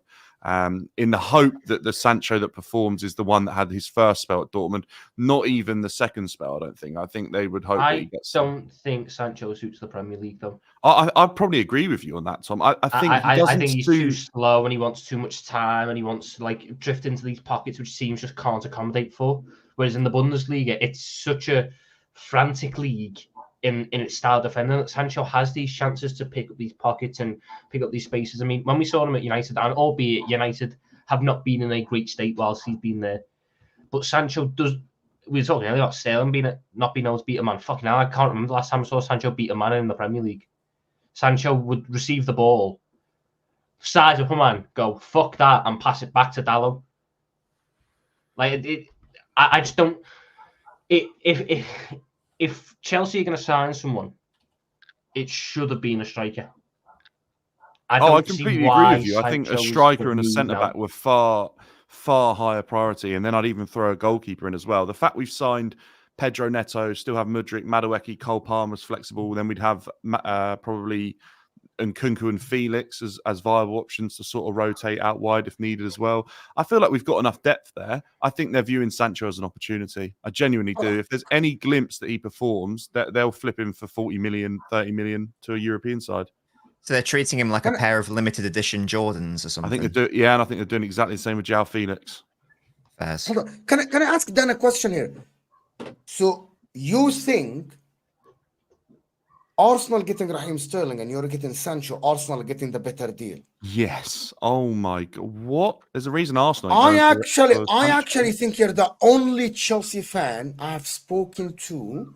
In the hope that the Sancho that performs is the one that had his first spell at Dortmund, not even the second spell. I don't think. I think they would hope. I don't think Sancho suits the Premier League, though. I'd probably agree with you on that, Tom. I think he's too slow and he wants too much time and he wants to like drift into these pockets which teams just can't accommodate for. Whereas in the Bundesliga, it's such a frantic league in its style of defending that Sancho has these chances to pick up these pockets and pick up these spaces. I mean, when we saw him at United, and albeit United have not been in a great state whilst he's been there, but Sancho does. We were talking earlier about Sterling not being able to beat a man. Fucking hell, I can't remember the last time I saw Sancho beat a man in the Premier League. Sancho would receive the ball, size up a man, go fuck that, and pass it back to Dalot. Like I just don't. If Chelsea are going to sign someone, it should have been a striker. I completely agree with you. I think a striker and a centre back were far higher priority, and then I'd even throw a goalkeeper in as well. The fact we've signed Pedro Neto, still have Mudryk, Madueke, Cole Palmer's flexible, then we'd have probably Nkunku and Felix as viable options to sort of rotate out wide if needed as well. I feel like we've got enough depth there. I think they're viewing Sancho as an opportunity. I genuinely do. If there's any glimpse that he performs, they'll flip him for 40 million, 30 million to a European side. So they're treating him like a pair of limited edition Jordans or something. I think they do. Yeah, and I think they're doing exactly the same with João Felix. Hold on. Can I ask Dan a question here? So you think Arsenal getting Raheem Sterling and you're getting Sancho, Arsenal getting the better deal? Yes. Oh my God. What? There's a reason Arsenal. I actually think you're the only Chelsea fan I have spoken to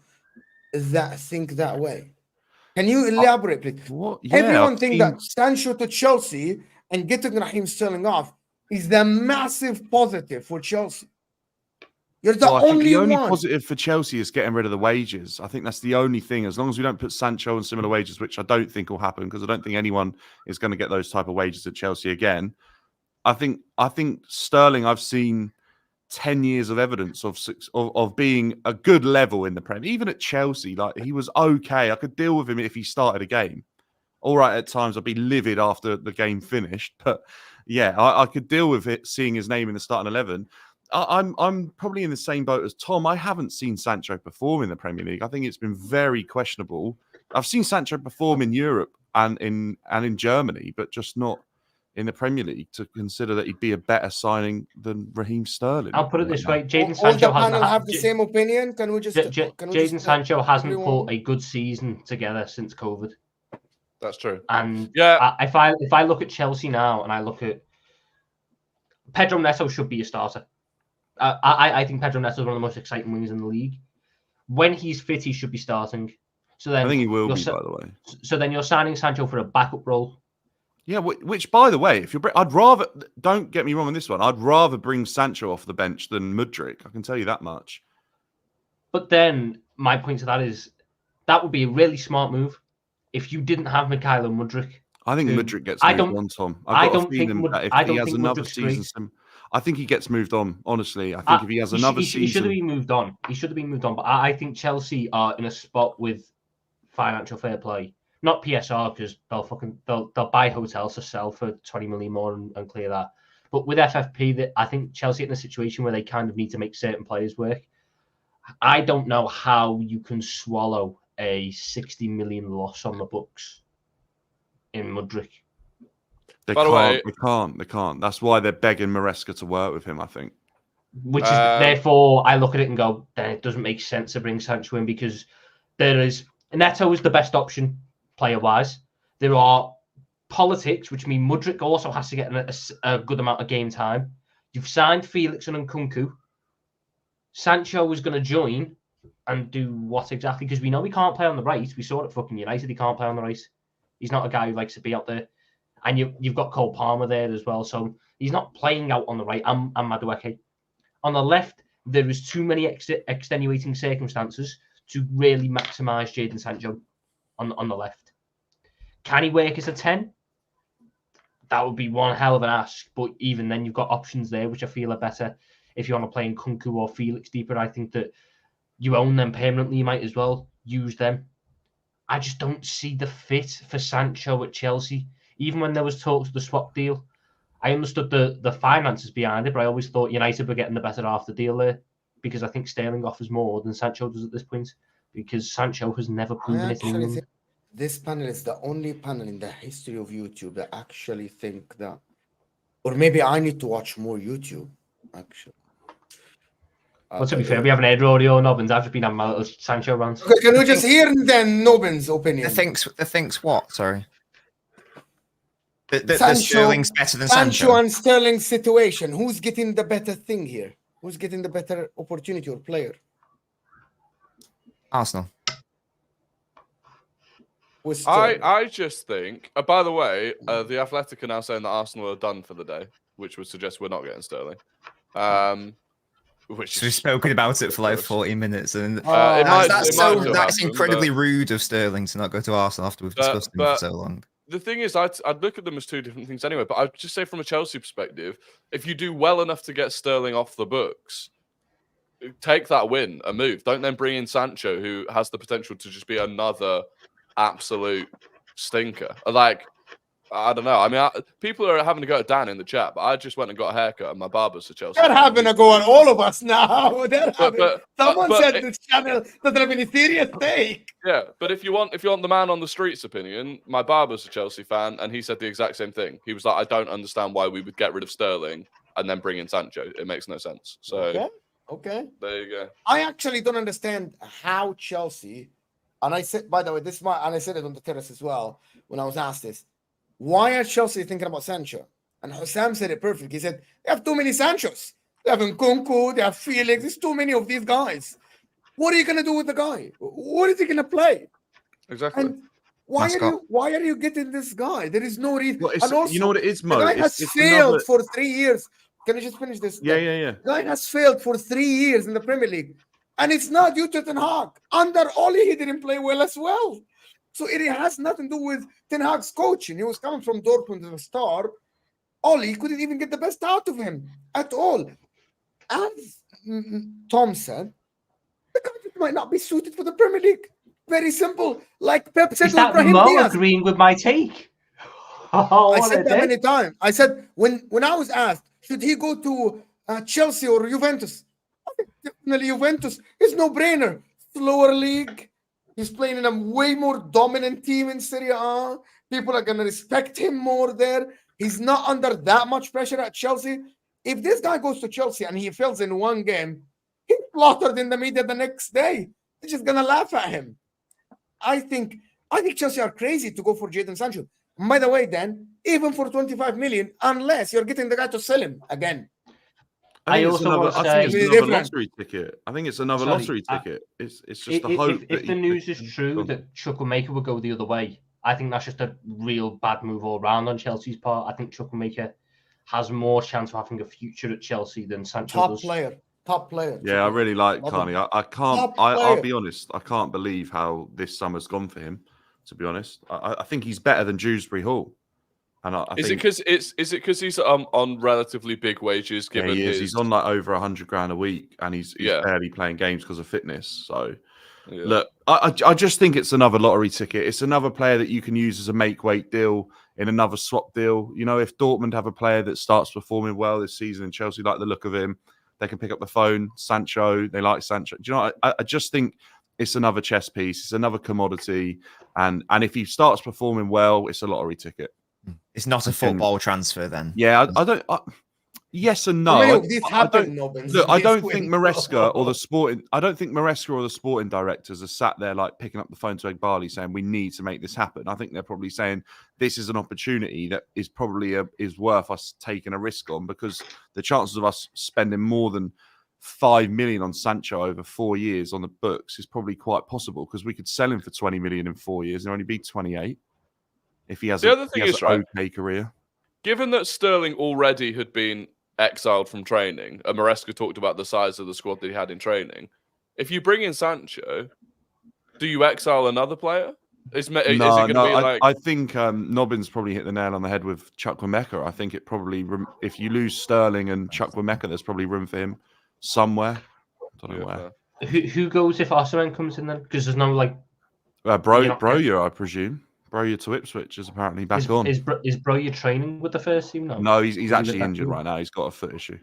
that think that way. Can you elaborate, please? What? Yeah, Everyone thinks that Sancho to Chelsea and getting Raheem Sterling off is the massive positive for Chelsea. You're the Well, I think only the only one. positive for Chelsea is getting rid of the wages. I think that's the only thing. As long as we don't put Sancho on similar wages, which I don't think will happen, because I don't think anyone is going to get those type of wages at Chelsea again. I think Sterling, I've seen 10 years of evidence of being a good level in the Prem. Even at Chelsea, like, he was okay. I could deal with him if he started a game. All right, at times I'd be livid after the game finished, but yeah, I could deal with it seeing his name in the starting 11. I'm probably in the same boat as Tom. I haven't seen Sancho perform in the Premier League. I think it's been very questionable. I've seen Sancho perform in Europe and in Germany, but just not in the Premier League, to consider that he'd be a better signing than Raheem Sterling. I'll put it this way: Jadon All Sancho the hasn't panel have the same opinion. Can we just? Jadon Sancho hasn't everyone? put a good season together since COVID. That's true. And Yeah. if I look at Chelsea now and I look at Pedro Neto, should be a starter. I think Pedro Neto is one of the most exciting wings in the league. When he's fit, he should be starting. So then I think he will be, by the way. So then you're signing Sancho for a backup role. Yeah, which, by the way, if you're, I'd rather, don't get me wrong on this one, I'd rather bring Sancho off the bench than Mudryk. I can tell you that much. But then my point to that is that would be a really smart move if you didn't have Mikhailo Mudryk. I think Mudryk gets moved on, Tom. I've got a feeling that if he has another season, I think he gets moved on. Honestly, I think if he has another season, he should have been moved on. He should have been moved on. But I think Chelsea are in a spot with financial fair play. Not PSR, because they'll buy hotels to sell for 20 million more and clear that. But with FFP, I think Chelsea are in a situation where they kind of need to make certain players work. I don't know how you can swallow a 60 million loss on the books in Mudryk. They can't. That's why they're begging Maresca to work with him, I think. Which is therefore I look at it and go, then it doesn't make sense to bring Sancho in, because Neto is the best option player-wise. There are politics, which mean Mudryk also has to get a good amount of game time. You've signed Felix and Nkunku. Sancho is going to join and do what exactly? Because we know he can't play on the right. We saw it at fucking United. He can't play on the right. He's not a guy who likes to be out there. And you've got Cole Palmer there as well. So he's not playing out on the right. And Madueke. On the left, there is too many extenuating circumstances to really maximise Jadon Sancho on the left. Can he work as a 10? That would be one hell of an ask. But even then, you've got options there, which I feel are better. If you want to play in Nkunku or Felix deeper, I think that you own them permanently. You might as well use them. I just don't see the fit for Sancho at Chelsea. Even when there was talks of the swap deal, I understood the finances behind it, but I always thought United were getting the better half of the deal there, because I think Sterling offers more than Sancho does at this point, because Sancho has never proven it in England. This panel is the only panel in the history of YouTube that actually think that, or maybe I need to watch more YouTube, actually. Well, to be fair, we haven't heard Rory or Nobbins. I've just been having my little Sancho rant. Okay, can we just hear then Nobbins' opinion? The thinks what? Sorry. The Sterling's better than Sancho. Sancho and Sterling's situation. Who's getting the better thing here? Who's getting the better opportunity or player? Arsenal. I just think, by the way, the Athletic are now saying that Arsenal are done for the day, which would suggest we're not getting Sterling. So we've spoken about it for like 40 minutes, and that's incredibly rude of Sterling to not go to Arsenal after we've discussed him for so long. The thing is, I'd look at them as two different things anyway, but I'd just say from a Chelsea perspective, if you do well enough to get Sterling off the books, take that win and move. Don't then bring in Sancho, who has the potential to just be another absolute stinker. Like, I don't know. I mean, people are having to go at Dan in the chat, but I just went and got a haircut and my barber's for Chelsea. They're having a go on all of us now. Someone said this channel doesn't have any serious take. Yeah, but if you want the man on the street's opinion, my barber's a Chelsea fan, and he said the exact same thing. He was like, I don't understand why we would get rid of Sterling and then bring in Sancho. It makes no sense. So okay. There you go. I actually don't understand how Chelsea, and I said, by the way, and I said it on the terrace as well when I was asked this. Why are Chelsea thinking about Sancho? And Husam said it perfect. He said, they have too many Sanchos. They have Nkunku, they have Felix. There's too many of these guys. What are you going to do with the guy? What is he going to play? Exactly. And why are you getting this guy? There is no reason. Well, and also, you know what it is, Mo? The guy has failed for 3 years. Can I just finish this? Yeah. The guy has failed for 3 years in the Premier League. And it's not due to Ten Hag. Under Oli, he didn't play well as well. So it has nothing to do with Ten Hag's coaching. He was coming from Dortmund as a star. Oli couldn't even get the best out of him at all. As Tom said, the guy might not be suited for the Premier League. Very simple. Like Pep said Is with that Brahim Mo Diaz. agreeing with my take? Oh, I what said a that dick. many times. I said when I was asked, should he go to Chelsea or Juventus? I think definitely Juventus. It's no brainer. Slower league. He's playing in a way more dominant team in Serie A. People are gonna respect him more there. He's not under that much pressure at Chelsea. If this guy goes to Chelsea and he fails in one game, he's slaughtered in the media the next day. They're just gonna laugh at him. I think Chelsea are crazy to go for Jadon Sancho. And by the way, Dan, even for 25 million, unless you're getting the guy to sell him again. I think also want to I think say- it's another lottery ticket. I think it's another Sorry, lottery ticket. It's just a hope. If the news is true that Chukwuemeka will go the other way, I think that's just a real bad move all round on Chelsea's part. I think Chukwuemeka has more chance of having a future at Chelsea than Sancho does. Top player. Yeah, I really like Carney. I can't. Top I'll player. be honest. I can't believe how this summer's gone for him. To be honest, I think he's better than Dewsbury Hall. And I Is think, it because he's on relatively big wages? yeah, Given he is. his... He's on like over $100,000 a week, and he's barely playing games because of fitness. So, look, I just think it's another lottery ticket. It's another player that you can use as a make weight deal in another swap deal. You know, if Dortmund have a player that starts performing well this season, and Chelsea like the look of him, they can pick up the phone. Sancho, they like Sancho. Do you know? I just think it's another chess piece. It's another commodity, and if he starts performing well, it's a lottery ticket. It's not a football transfer then. Yeah, I don't. Yes and no. Look, this happened. I don't think Maresca or the sporting. I don't think Maresca or the sporting directors are sat there like picking up the phone to Egbali saying we need to make this happen. I think they're probably saying this is an opportunity that is probably is worth us taking a risk on, because the chances of us spending more than 5 million on Sancho over 4 years on the books is probably quite possible, because we could sell him for 20 million in 4 years and only be 28 if he has an okay career. Given that Sterling already had been exiled from training, and Maresca talked about the size of the squad that he had in training, if you bring in Sancho, do you exile another player? Is it going to be like... I think Nobbins probably hit the nail on the head with Chukwuemeka. I think it probably, if you lose Sterling and Chukwuemeka, there's probably room for him somewhere. I don't know where. Who goes if Osimhen comes in then? Because there's no like... Broja, I presume. Broja to Ipswich is apparently back on. Is Broja training with the first team now? No, he's actually injured right now. He's got a foot issue.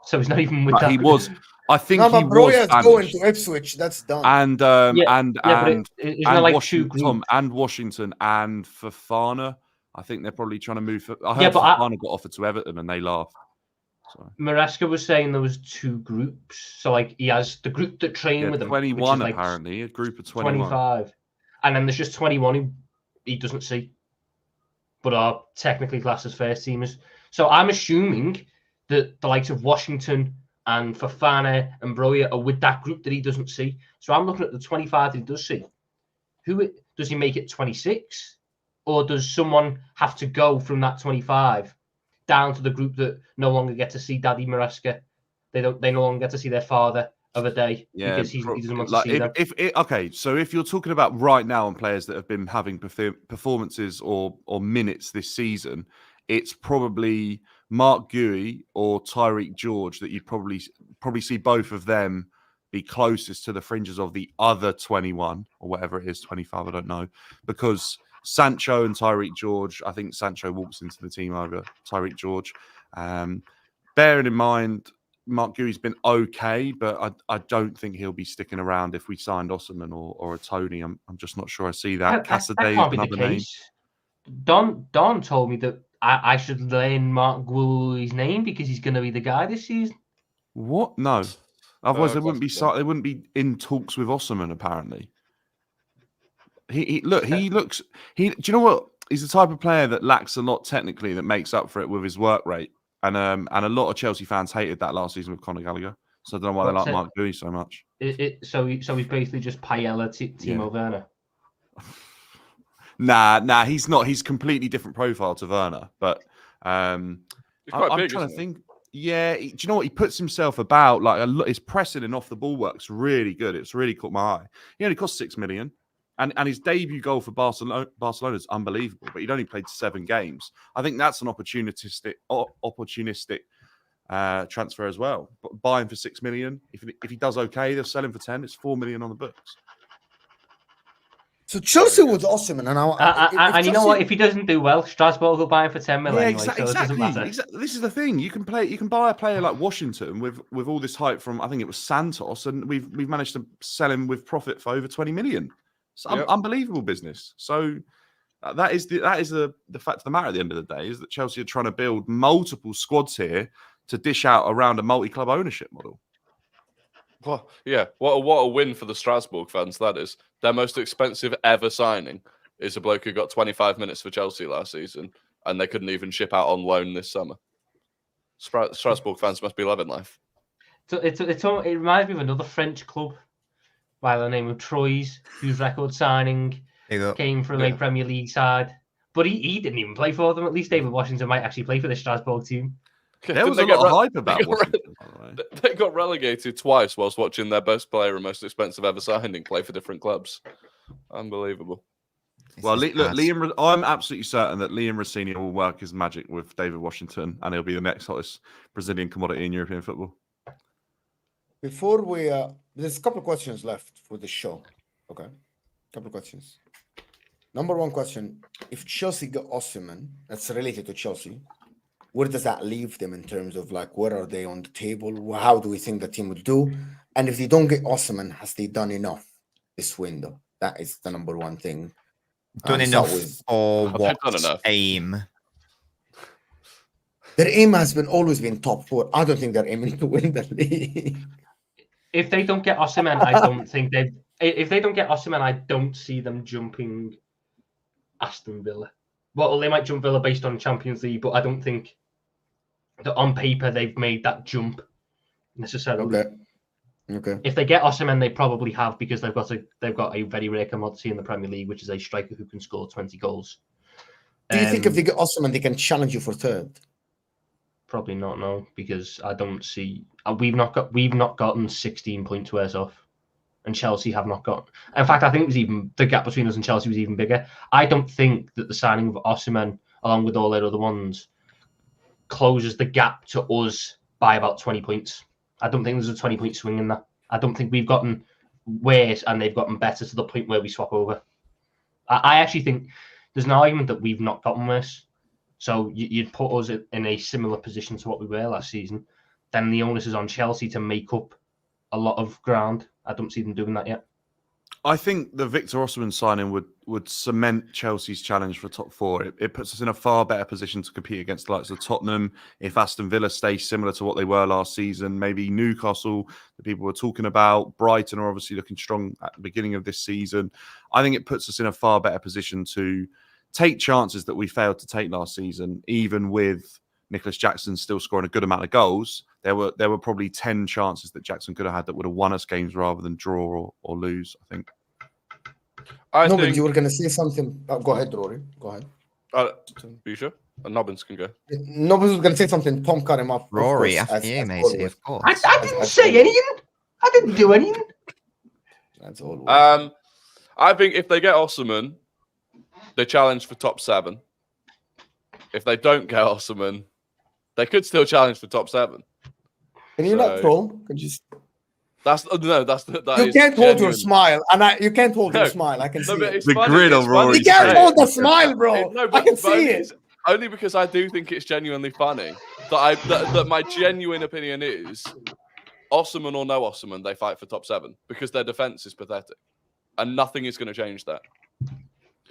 So he's not even with that. He was. I think he Broja's was going to Ipswich. That's done. And like Washington, Washington and Fofana. I think they're probably trying to move. I heard Fofana got offered to Everton and they laughed. So. Maresca was saying there was 2 groups. So like he has the group that train with him. 21 like apparently, a group of 21. 25. And then there's just 21 who he doesn't see, but are technically classed as first teamers. So I'm assuming that the likes of Washington and Fofana and Broja are with that group that he doesn't see. So I'm looking at the 25 that he does see. Does he make it 26? Or does someone have to go from that 25 down to the group that no longer get to see Daddy Maresca? They no longer get to see their father of a day because he doesn't want to see them. Okay, so if you're talking about right now on players that have been having performances or minutes this season, it's probably Mark Guéhi or Tyreek George that you'd probably see both of them be closest to the fringes of the other 21 or whatever it is, 25, I don't know, because Sancho and Tyreek George, I think Sancho walks into the team over Tyreek George. Bearing in mind, Mark Guéhi's been okay, but I don't think he'll be sticking around if we signed Osimhen or a Tony. I'm just not sure I see that. That can't be the case. Don told me that I should learn Mark Guéhi's name because he's going to be the guy this season. What? No. Otherwise, they wouldn't be in talks with Osimhen. Apparently, do you know what? He's the type of player that lacks a lot technically that makes up for it with his work rate. And a lot of Chelsea fans hated that last season with Conor Gallagher. So I don't know why they like Mark Guéhi so much. So he's basically just Paella Timo Werner. Nah, he's not. He's completely different profile to Werner. But I'm quite big, trying to think. Yeah, do you know what? He puts himself about like his pressing and off the ball work's really good. It's really caught my eye. He only cost $6 million. And his debut goal for Barcelona is unbelievable, but he'd only played 7 games. I think that's an opportunistic transfer as well. But buy him for $6 million. If he does okay, they'll sell him for 10. It's $4 million on the books. So Chelsea with Osimhen, and you know what? If he doesn't do well, Strasbourg will buy him for 10 million anyway, so it doesn't matter. Exactly. This is the thing. You can buy a player like Washington with all this hype from, I think it was Santos, and we've managed to sell him with profit for over 20 million. It's unbelievable business. So that is the fact of the matter at the end of the day, is that Chelsea are trying to build multiple squads here to dish out around a multi-club ownership model. Well, yeah, what a win for the Strasbourg fans, that is. Their most expensive ever signing is a bloke who got 25 minutes for Chelsea last season, and they couldn't even ship out on loan this summer. Strasbourg fans must be loving life. So it reminds me of another French club by the name of Troyes, whose record signing came from a Premier League side. But he didn't even play for them. At least David Washington might actually play for the Strasbourg team. There was a lot of hype about Washington, by the way. They got relegated twice whilst watching their best player and most expensive ever signing play for different clubs. Unbelievable. Well, look, I'm absolutely certain that Liam Rossini will work his magic with David Washington, and he'll be the next hottest Brazilian commodity in European football. Before we, there's a couple of questions left for the show. Okay, couple of questions. Number one question: if Chelsea get Osimhen, that's related to Chelsea, where does that leave them in terms of like where are they on the table? How do we think the team will do? And if they don't get Osimhen, has they done enough this window? That is the number one thing. Done enough or what aim? Their aim has always been top 4. I don't think they're aiming to win the league. If they don't get Osimhen, I don't think they. If they don't get Osimhen, I don't see them jumping Aston Villa. Well, they might jump Villa based on Champions League, but I don't think that on paper they've made that jump necessarily. Okay. If they get Osimhen, they probably have, because they've got a very rare commodity in the Premier League, which is a striker who can score 20 goals. Do you think if they get Osimhen, they can challenge you for third? Probably not, no, because I don't see. We've not gotten 16 points worse off, and Chelsea have not got. In fact, I think the gap between us and Chelsea was even bigger. I don't think that the signing of Osimhen, along with all their other ones, closes the gap to us by about 20 points. I don't think there's a 20-point swing in that. I don't think we've gotten worse and they've gotten better to the point where we swap over. I actually think there's an argument that we've not gotten worse. So you'd put us in a similar position to what we were last season. Then the onus is on Chelsea to make up a lot of ground. I don't see them doing that yet. I think the Victor Osimhen signing would cement Chelsea's challenge for top 4. It puts us in a far better position to compete against the likes of Tottenham. If Aston Villa stay similar to what they were last season, maybe Newcastle, that people were talking about, Brighton are obviously looking strong at the beginning of this season. I think it puts us in a far better position to take chances that we failed to take last season, even with Nicholas Jackson still scoring a good amount of goals. There were probably 10 chances that Jackson could have had that would have won us games rather than draw or lose, I think. But you were going to say something. Go ahead, Rory. Go ahead. Are you sure? Nobbins can go. Nobbins was going to say something. Tom cut him off. Rory, after you, matey, of course. I didn't say anything. I didn't do anything. That's all. I think if they get Osimhen, they challenge for top 7. If they don't get Osimhen, they could still challenge for top 7. Can you not troll? Can you just... You can't hold your smile, and you can't hold your smile. I can see it. The grin of Rory. You can't hold the smile, bro. I can see it. Only because I do think it's genuinely funny that my genuine opinion is Osimhen or no Osimhen, they fight for top 7 because their defense is pathetic, and nothing is going to change that.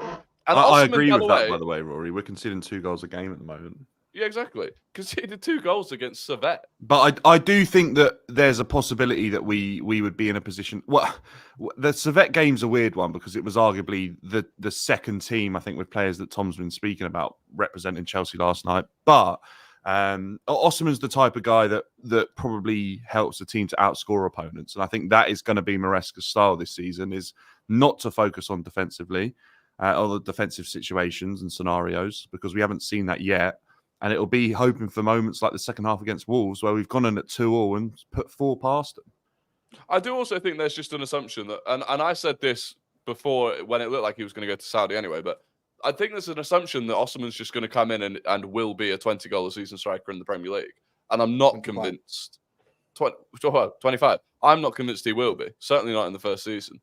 And I agree with that, by the way, Rory. We're conceding 2 goals a game at the moment. Yeah, exactly. Conceded 2 goals against Servette. But I do think that there's a possibility that we would be in a position. Well, the Servette game's a weird one because it was arguably the second team, I think, with players that Tom's been speaking about representing Chelsea last night. But Osimhen's the type of guy that probably helps the team to outscore opponents. And I think that is going to be Maresca's style this season, is not to focus on defensively or the defensive situations and scenarios, because we haven't seen that yet. And it'll be hoping for moments like the second half against Wolves where we've gone in at 2-2 and put 4 past them. I do also think there's just an assumption that, and I said this before when it looked like he was going to go to Saudi anyway, but I think there's an assumption that Osimhen's just going to come in and will be a 20-goal a season striker in the Premier League. And I'm not 25. convinced. 25. I'm not convinced he will be. Certainly not in the first season.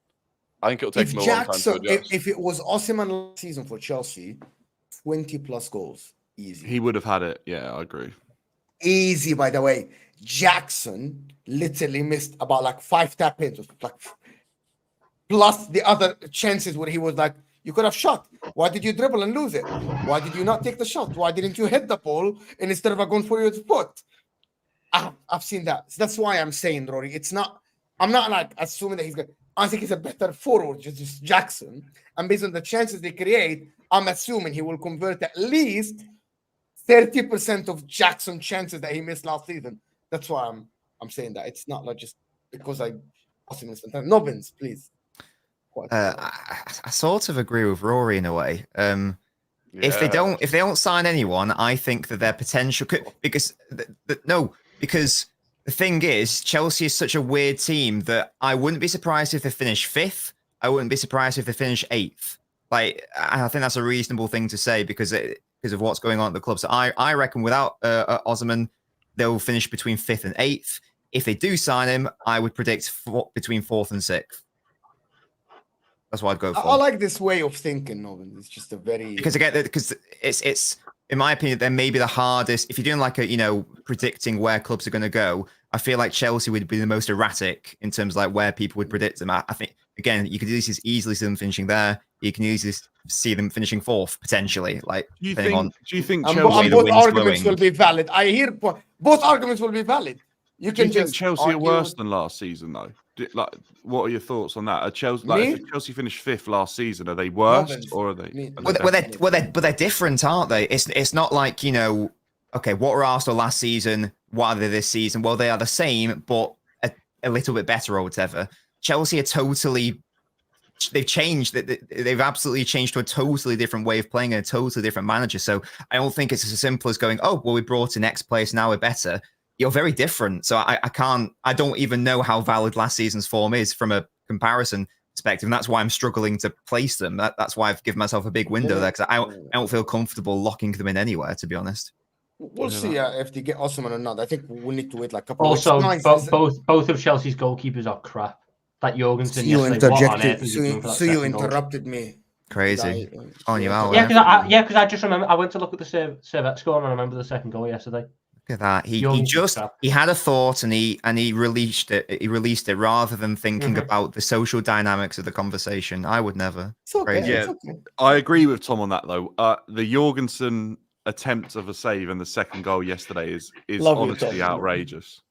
I think it'll take him a long time to adjust. If it was Osimhen last season for Chelsea, 20 plus goals, easy. He would have had it. Yeah, I agree. Easy, by the way. Jackson literally missed about like 5 tap-ins, like, plus the other chances where he was like, you could have shot. Why did you dribble and lose it? Why did you not take the shot? Why didn't you hit the ball instead of going for your foot? I've seen that. So that's why I'm saying, Rory, I'm not like assuming that he's good. I think he's a better forward, just Jackson. And based on the chances they create, I'm assuming he will convert at least 30% of Jackson chances that he missed last season. That's why I'm saying that. It's not like just because I Osimhen sometimes. Nobbins, please. I sort of agree with Rory in a way. If they don't sign anyone, I think that their potential could, because the thing is, Chelsea is such a weird team that I wouldn't be surprised if they finish 5th. I wouldn't be surprised if they finish 8th. Like, I think that's a reasonable thing to say because of what's going on at the club. So I reckon without Osimhen, they'll finish between 5th and 8th. If they do sign him, I would predict between 4th and 6th. That's what I'd go for. I like this way of thinking, Nolan. It's just a very because it's in my opinion, they're maybe the hardest. If you're doing like a predicting where clubs are going to go, I feel like Chelsea would be the most erratic in terms of like where people would predict them. I think again, you could easily see them finishing there. You can easily see them finishing 4th potentially. Like, do you think Chelsea? Both arguments will be valid. I hear both arguments will be valid. Do you think Chelsea are worse than last season though? Like, what are your thoughts on that? Are Chelsea, if Chelsea finished 5th last season, are they worse or are they? They're different, aren't they? It's not like okay, what were Arsenal last season? What are they this season? Well, they are the same, but a little bit better or whatever. Chelsea are they've changed. They've absolutely changed to a totally different way of playing and a totally different manager. So I don't think it's as simple as going, oh, well, we brought in X players, now we're better. You're very different. So I don't even know how valid last season's form is from a comparison perspective. And that's why I'm struggling to place them. That's why I've given myself a big window there because I don't feel comfortable locking them in anywhere, to be honest. We'll see if they get Osimhen or not. I think we need to wait like a couple of weeks. Both of Chelsea's goalkeepers are crap. That Jorgensen you interrupted me. Crazy. On you out. Yeah, because I just remember I went to look at the Servette score and I remember the second goal yesterday. Look at that. He had a thought and he released it. He released it rather than thinking about the social dynamics of the conversation. I would never. It's okay. Yeah, it's okay. I agree with Tom on that though. The Jorgensen attempt of a save and the second goal yesterday is honestly outrageous.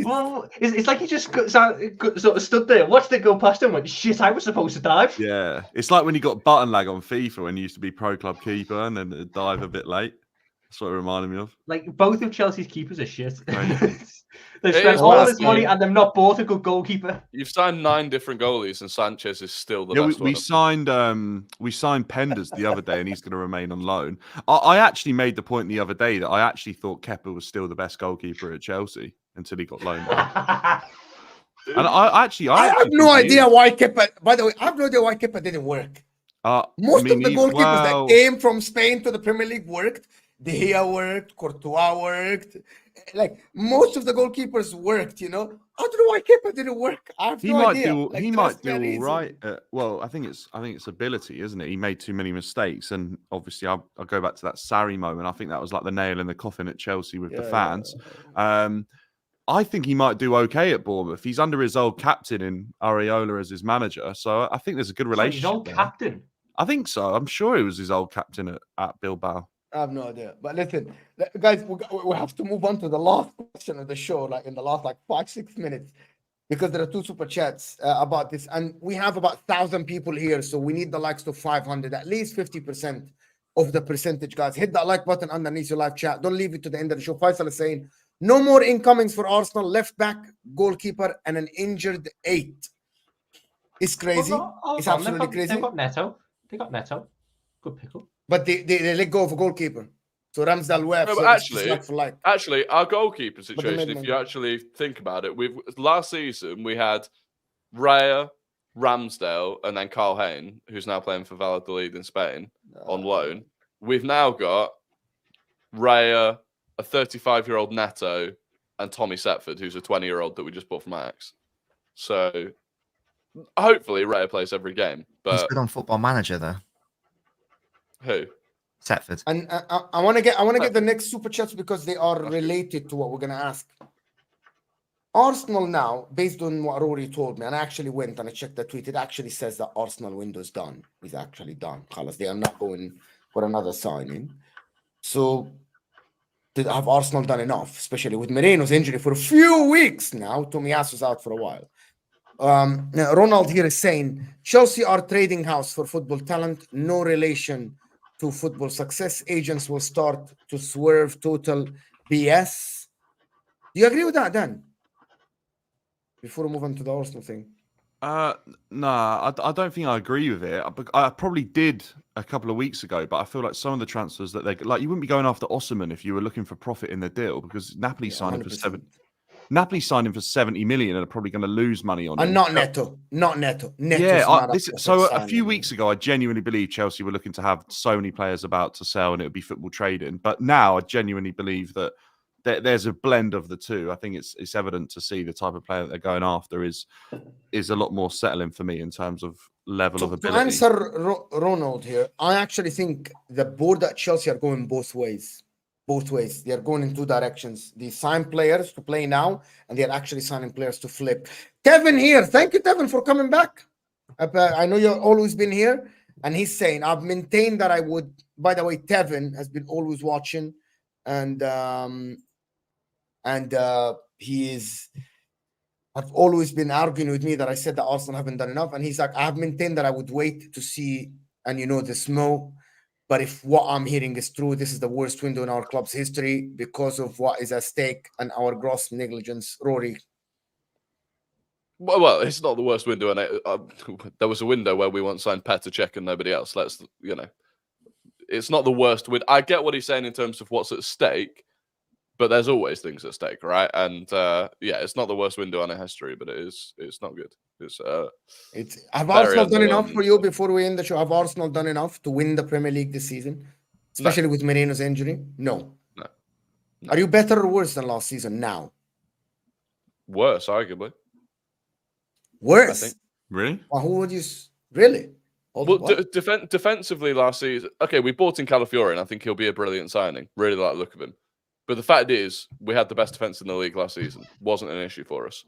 Well, it's like he just sort of stood there, watched it go past him, and went, "Shit, I was supposed to dive." Yeah, it's like when you got button lag on FIFA when you used to be pro club keeper and then dive a bit late. That's what it reminded me of. Like, both of Chelsea's keepers are shit. They've spent all this money and they've not bought a good goalkeeper. You've signed 9 different goalies and Sanchez is still the best one. We signed Penders the other day and he's going to remain on loan. I actually made the point the other day that I actually thought Kepa was still the best goalkeeper at Chelsea until he got loaned out. And I have no idea why Kepa, by the way, I have no idea why Kepa didn't work. Most of the goalkeepers that came from Spain to the Premier League worked. De Gea worked, Courtois worked. Like, most of the goalkeepers worked, I don't know why Kepa didn't work. I have no idea. He might do all right. Well, I think it's ability, isn't it? He made too many mistakes. And obviously, I'll go back to that Sarri moment. I think that was like the nail in the coffin at Chelsea with the fans. I think he might do okay at Bournemouth. He's under his old captain in Areola as his manager. So I think there's a good relationship. His old captain? I think so. I'm sure he was his old captain at Bilbao. I have no idea. But listen, guys, we have to move on to the last question of the show, like in the last 5-6 minutes, because there are 2 super chats about this. And we have about 1,000 people here. So we need the likes to 500, at least 50% of the percentage, guys. Hit that like button underneath your live chat. Don't leave it to the end of the show. Faisal is saying, no more incomings for Arsenal. Left back, goalkeeper, and an injured 8. It's crazy. It's absolutely crazy. They got Neto. Good pickup. But they let go of a goalkeeper. So Ramsdale left. No, So but it's just like for like. actually, our goalkeeper they situation, made if money. you actually think about it, last season we had Raya, Ramsdale, and then Carl Hayne, who's now playing for Valladolid in Spain on loan. We've now got Raya, a 35-year-old Neto, and Tommy Setford, who's a 20-year-old that we just bought from Ajax. So hopefully Raya plays every game. He's But good on Football Manager though. who? Setford. And I want to get the next super chats because they are related to what we're gonna ask. Arsenal now, based on what Rory told me, and I actually went and I checked the tweet. It actually says that Arsenal window is done. It's actually done. They are not going for another signing. So have Arsenal done enough, especially with Merino's injury for a few weeks now? Tomiyasu's out for a while. Ronald here is saying Chelsea are trading house for football talent, no relation to football success. Agents will start to swerve total BS. Do you agree with that, Dan? Before we move on to the Arsenal thing. Nah, I don't think I agree with it. I probably did a couple of weeks ago, but I feel like some of the transfers that they like, you wouldn't be going after Osimhen if you were looking for profit in the deal because Napoli signed him for 100%. Napoli signed him for 70 million and are probably going to lose money on And him. not Neto. Neto's Yeah, not so a signing. few weeks ago, I genuinely believed Chelsea were looking to have so many players about to sell and it would be football trading. But now I genuinely believe that there's a blend of the two. I think it's evident to see the type of player that they're going after is a lot more settling for me in terms of level of ability. To answer Ronald here, I actually think the board at Chelsea are going both ways. Both ways. They are going in two directions. They sign players to play now, and they're actually signing players to flip. Tevin here. Thank you, Tevin, for coming back. I know you've always been here. And he's saying, I've maintained that I would. By the way, Tevin has been always watching. And he is. I've always been arguing with me that I said that Arsenal haven't done enough. And he's like, I have maintained that I would wait to see, and the smoke. But if what I'm hearing is true, this is the worst window in our club's history because of what is at stake and our gross negligence. Rory. Well, it's not the worst window. And there was a window where we once signed Petr Cech and nobody else. It's not the worst window. I get what he's saying in terms of what's at stake, but there's always things at stake, right? And it's not the worst window in our history, but it's not good. Have Arsenal done enough for you before we end the show? Have Arsenal done enough to win the Premier League this season, especially with Merino's injury? No. Are you better or worse than last season now? Worse, arguably. Worse? I think. Really? Well, who would you really? Well, defensively last season, okay, we bought in Calafiori, and I think he'll be a brilliant signing. Really like the look of him. But the fact is, we had the best defense in the league last season. Wasn't an issue for us.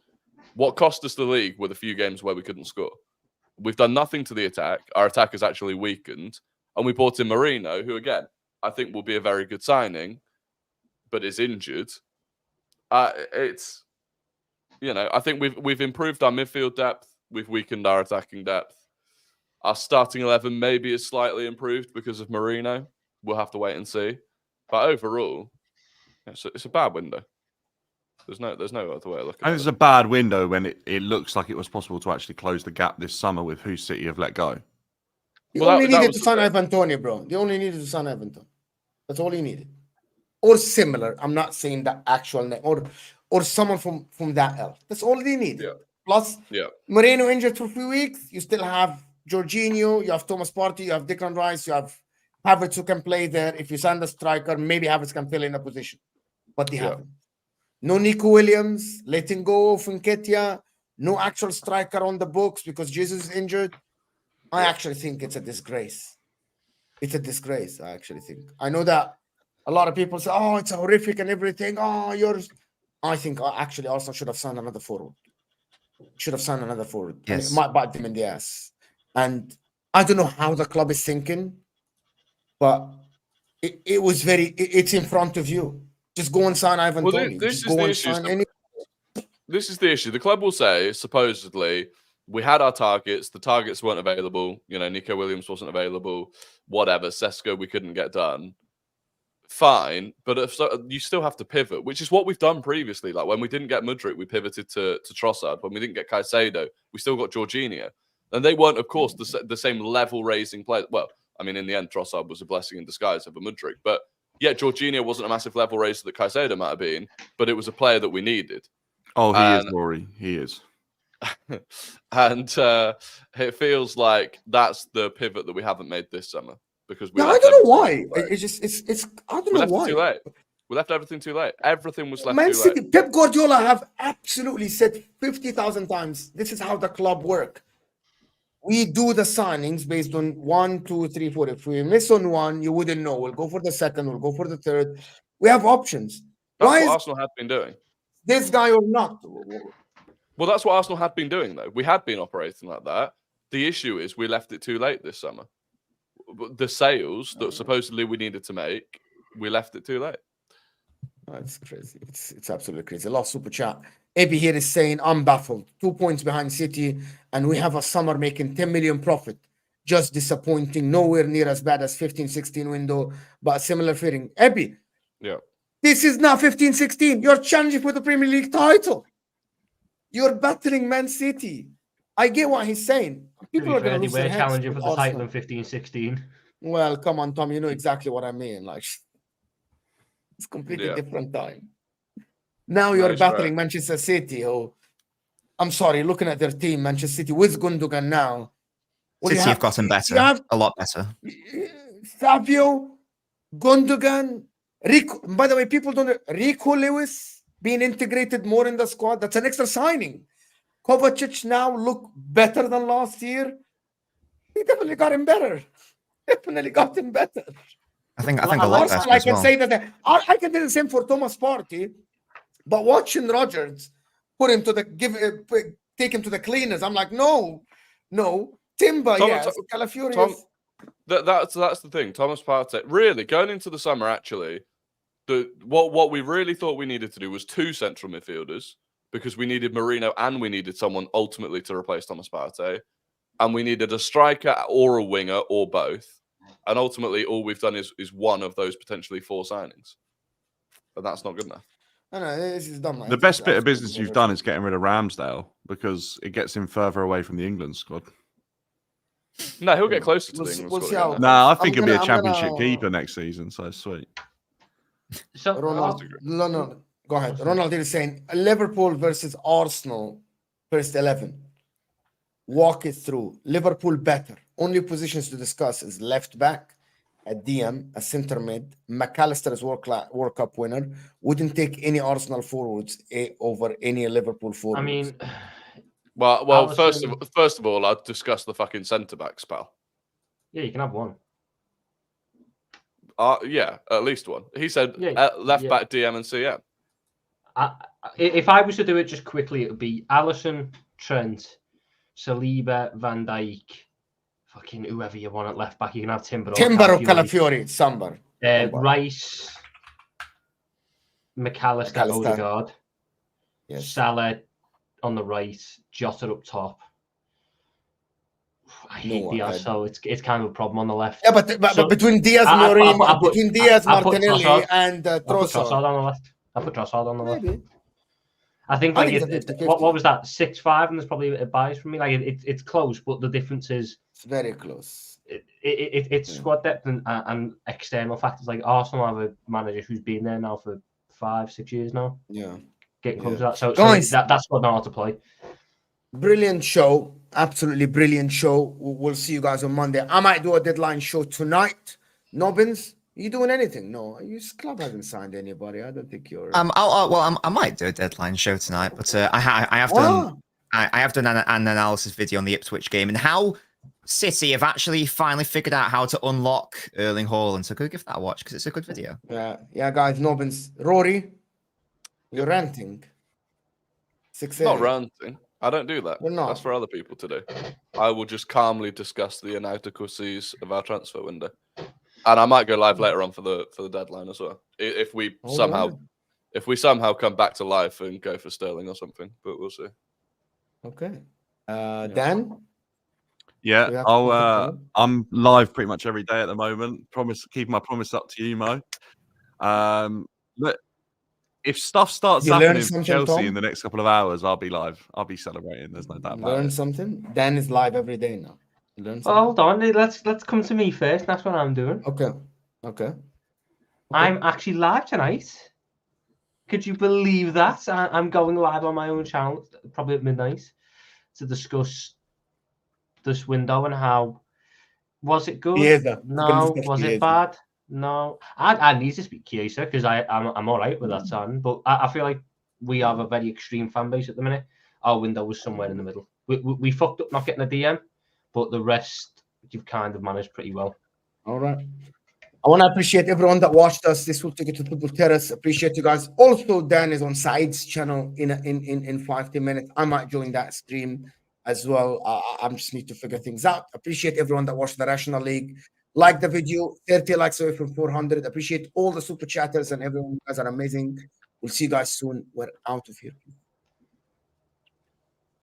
What cost us the league were the few games where we couldn't score. We've done nothing to the attack. Our attack has actually weakened. And we bought in Merino, who, again, I think will be a very good signing, but is injured. I think we've improved our midfield depth. We've weakened our attacking depth. Our starting 11 maybe is slightly improved because of Merino. We'll have to wait and see. But overall, it's a bad window. There's no other way of looking at it. It's a bad window when it looks like it was possible to actually close the gap this summer with who City have let go. You only needed to sign Ivan Toney, bro. You only needed to sign Ivan Toney. That's all you needed. Or similar. I'm not saying the actual name. Or someone from that elf. That's all they needed. Yeah. Plus, Merino injured for a few weeks. You still have Jorginho. You have Thomas Partey. You have Declan Rice. You have Havertz who can play there. If you sign the striker, maybe Havertz can fill in a position. But they haven't. No Nico Williams, letting go of Nketiah, no actual striker on the books because Jesus is injured. I actually think it's a disgrace. It's a disgrace, I actually think. I know that a lot of people say, oh, it's horrific and everything. Oh, yours. I think actually Arsenal should have signed another forward. Yes. And it might bite them in the ass. And I don't know how the club is thinking, but it's in front of you. Just go and sign Ivan Toney. This is the issue. The club will say, supposedly, we had our targets. The targets weren't available. Nico Williams wasn't available. Whatever. Sesko, we couldn't get done. Fine. But you still have to pivot, which is what we've done previously. Like when we didn't get Mudryk, we pivoted to Trossard. When we didn't get Caicedo, we still got Jorginho. And they weren't, of course, the same level-raising players. Well, I mean, in the end, Trossard was a blessing in disguise over Mudryk. But yeah, Jorginho wasn't a massive level raiser that Caicedo might have been, but it was a player that we needed. Oh, he is, And- Rory. He is. And it feels like that's the pivot that we haven't made this summer because we Yeah, I left don't know everything why. too late. It's just it's I don't We know left why. it too late. We left everything too late. Everything was left Man too City, late. Pep Guardiola have absolutely said 50,000 times, this is how the club work. We do the signings based on 1, 2, 3, 4. If we miss on one, you wouldn't know. We'll go for the second, we'll go for the third. We have options. That's Why what is Arsenal had been doing. this guy or not? Well, that's what Arsenal had been doing, though. We had been operating like that. The issue is we left it too late this summer. The sales that supposedly we needed to make, we left it too late. That's crazy. It's absolutely crazy. Last super chat. Ebi here is saying, I'm baffled. 2 points behind City, and we have a summer making 10 million profit. Just disappointing. Nowhere near as bad as 15-16 window, but similar feeling. Ebi, Yeah. this is not 15-16. You're challenging for the Premier League title. You're battling Man City. I get what he's saying. People are going to lose their We're heads challenging with for the title Arsenal. in 15-16. Well, come on, Tom. You know exactly what I mean. Like, it's completely Yeah. different time. Now No, you're he's battling right. Manchester City. Oh, I'm sorry, looking at their team, Manchester City with Gundogan now. Well, City have gotten better, You have a lot better. Savio, Gundogan, Rico. By the way, people don't know Rico Lewis being integrated more in the squad. That's an extra signing. Kovacic now look better than last year. He definitely got him better. Definitely got him better. I think Well, a lot Arsenal, better I as can well. say that I can do the same for Thomas Partey, but watching Rodgers put him to the take him to the cleaners, I'm like, no, Timber, yes, Calafiori, Tom, yes. that's the thing. Thomas Partey, really going into the summer, actually, what we really thought we needed to do was 2 central midfielders because we needed Merino and we needed someone ultimately to replace Thomas Partey, and we needed a striker or a winger or both. And ultimately, all we've done is one of those potentially 4 signings, and that's not good enough. No, this is dumb. The best bit of business you've done is getting rid of Ramsdale because it gets him further away from the England squad. No, he'll get closer to We'll the see- England we'll squad see again, how- though. No, I think he'll be a I'm championship gonna- keeper next season, so sweet. So Ronald, no, go ahead. Ronald is saying Liverpool versus Arsenal, first 11. Walk it through. Liverpool better. Only positions to discuss is left back, a DM, a centre mid. McAllister is World Cup winner. Wouldn't take any Arsenal forwards over any Liverpool forwards. I mean, Well, Alisson- first of all, I'd discuss the fucking centre backs, pal. yeah, you can have one. Yeah, at least one. He said Yeah, left yeah. back, DM, and CM. If I was to do it just quickly, it would be Alisson, Trent, Saliba, Van Dijk, fucking whoever you want at left back. You can have Timber or Calafiori, Sambar. Rice, McAllister, Odegaard, Yes. Salah on the right, Jota up top. I hate Diaz, so it's kind of a problem on the left. Yeah, but between Diaz, between Diaz, Martinelli, and I put Trossard Trossard. on the left. I put Trossard on the left. Maybe. I think I like think it's a 50-50. what was that 6-5, and there's probably a bias from me. Like it's close, but the difference is It's very close. It's squad depth and external factors. Like Arsenal have a manager who's been there now for 5-6 years now. Yeah. Getting close to that. So Guys, that squad know how to play. Brilliant show. Absolutely brilliant show. We'll see you guys on Monday. I might do a deadline show tonight. Nobbins, you doing anything? No, your club hasn't signed anybody. I don't think you're. I might do a deadline show tonight, but I have done. I have done an analysis video on the Ipswich game and how City have actually finally figured out how to unlock Erling Haaland. So go give that a watch because it's a good video. Yeah, guys. Nobbins, Rory, you're ranting. 6 Not ranting. I don't do that. We're not. That's for other people to do. I will just calmly discuss the inadequacies of our transfer window, and I might go live later on for the deadline as well. If we somehow come back to life and go for Sterling or something, but we'll see. Okay. Dan. Yeah, I'm live pretty much every day at the moment. Keep my promise up to you, Mo. Look, if stuff starts happening for Chelsea in the next couple of hours, I'll be live. I'll be celebrating. There's no doubt about it. Learn something. Dan is live every day now. Learn something. Hold on, let's come to me first. That's what I'm doing. Okay. I'm actually live tonight. Could you believe that? I'm going live on my own channel, probably at midnight, to discuss this window and how was it good? Chiesa. No. Was it bad? No. I need to speak Chiesa because I'm all right with that son, but I feel like we have a very extreme fan base at the minute. Our window was somewhere in the middle. We fucked up not getting a DM, but the rest you've kind of managed pretty well. All right. I want to appreciate everyone that watched us. This will take it to Triple Terrace. Appreciate you guys. Also, Dan is on Said's channel in 5-10 minutes. I might join that stream as well. I just need to figure things out. Appreciate everyone that watched the Rational League. Like the video, 30 likes away from 400. Appreciate all the super chatters and everyone. You guys are amazing. We'll see you guys soon. We're out of here.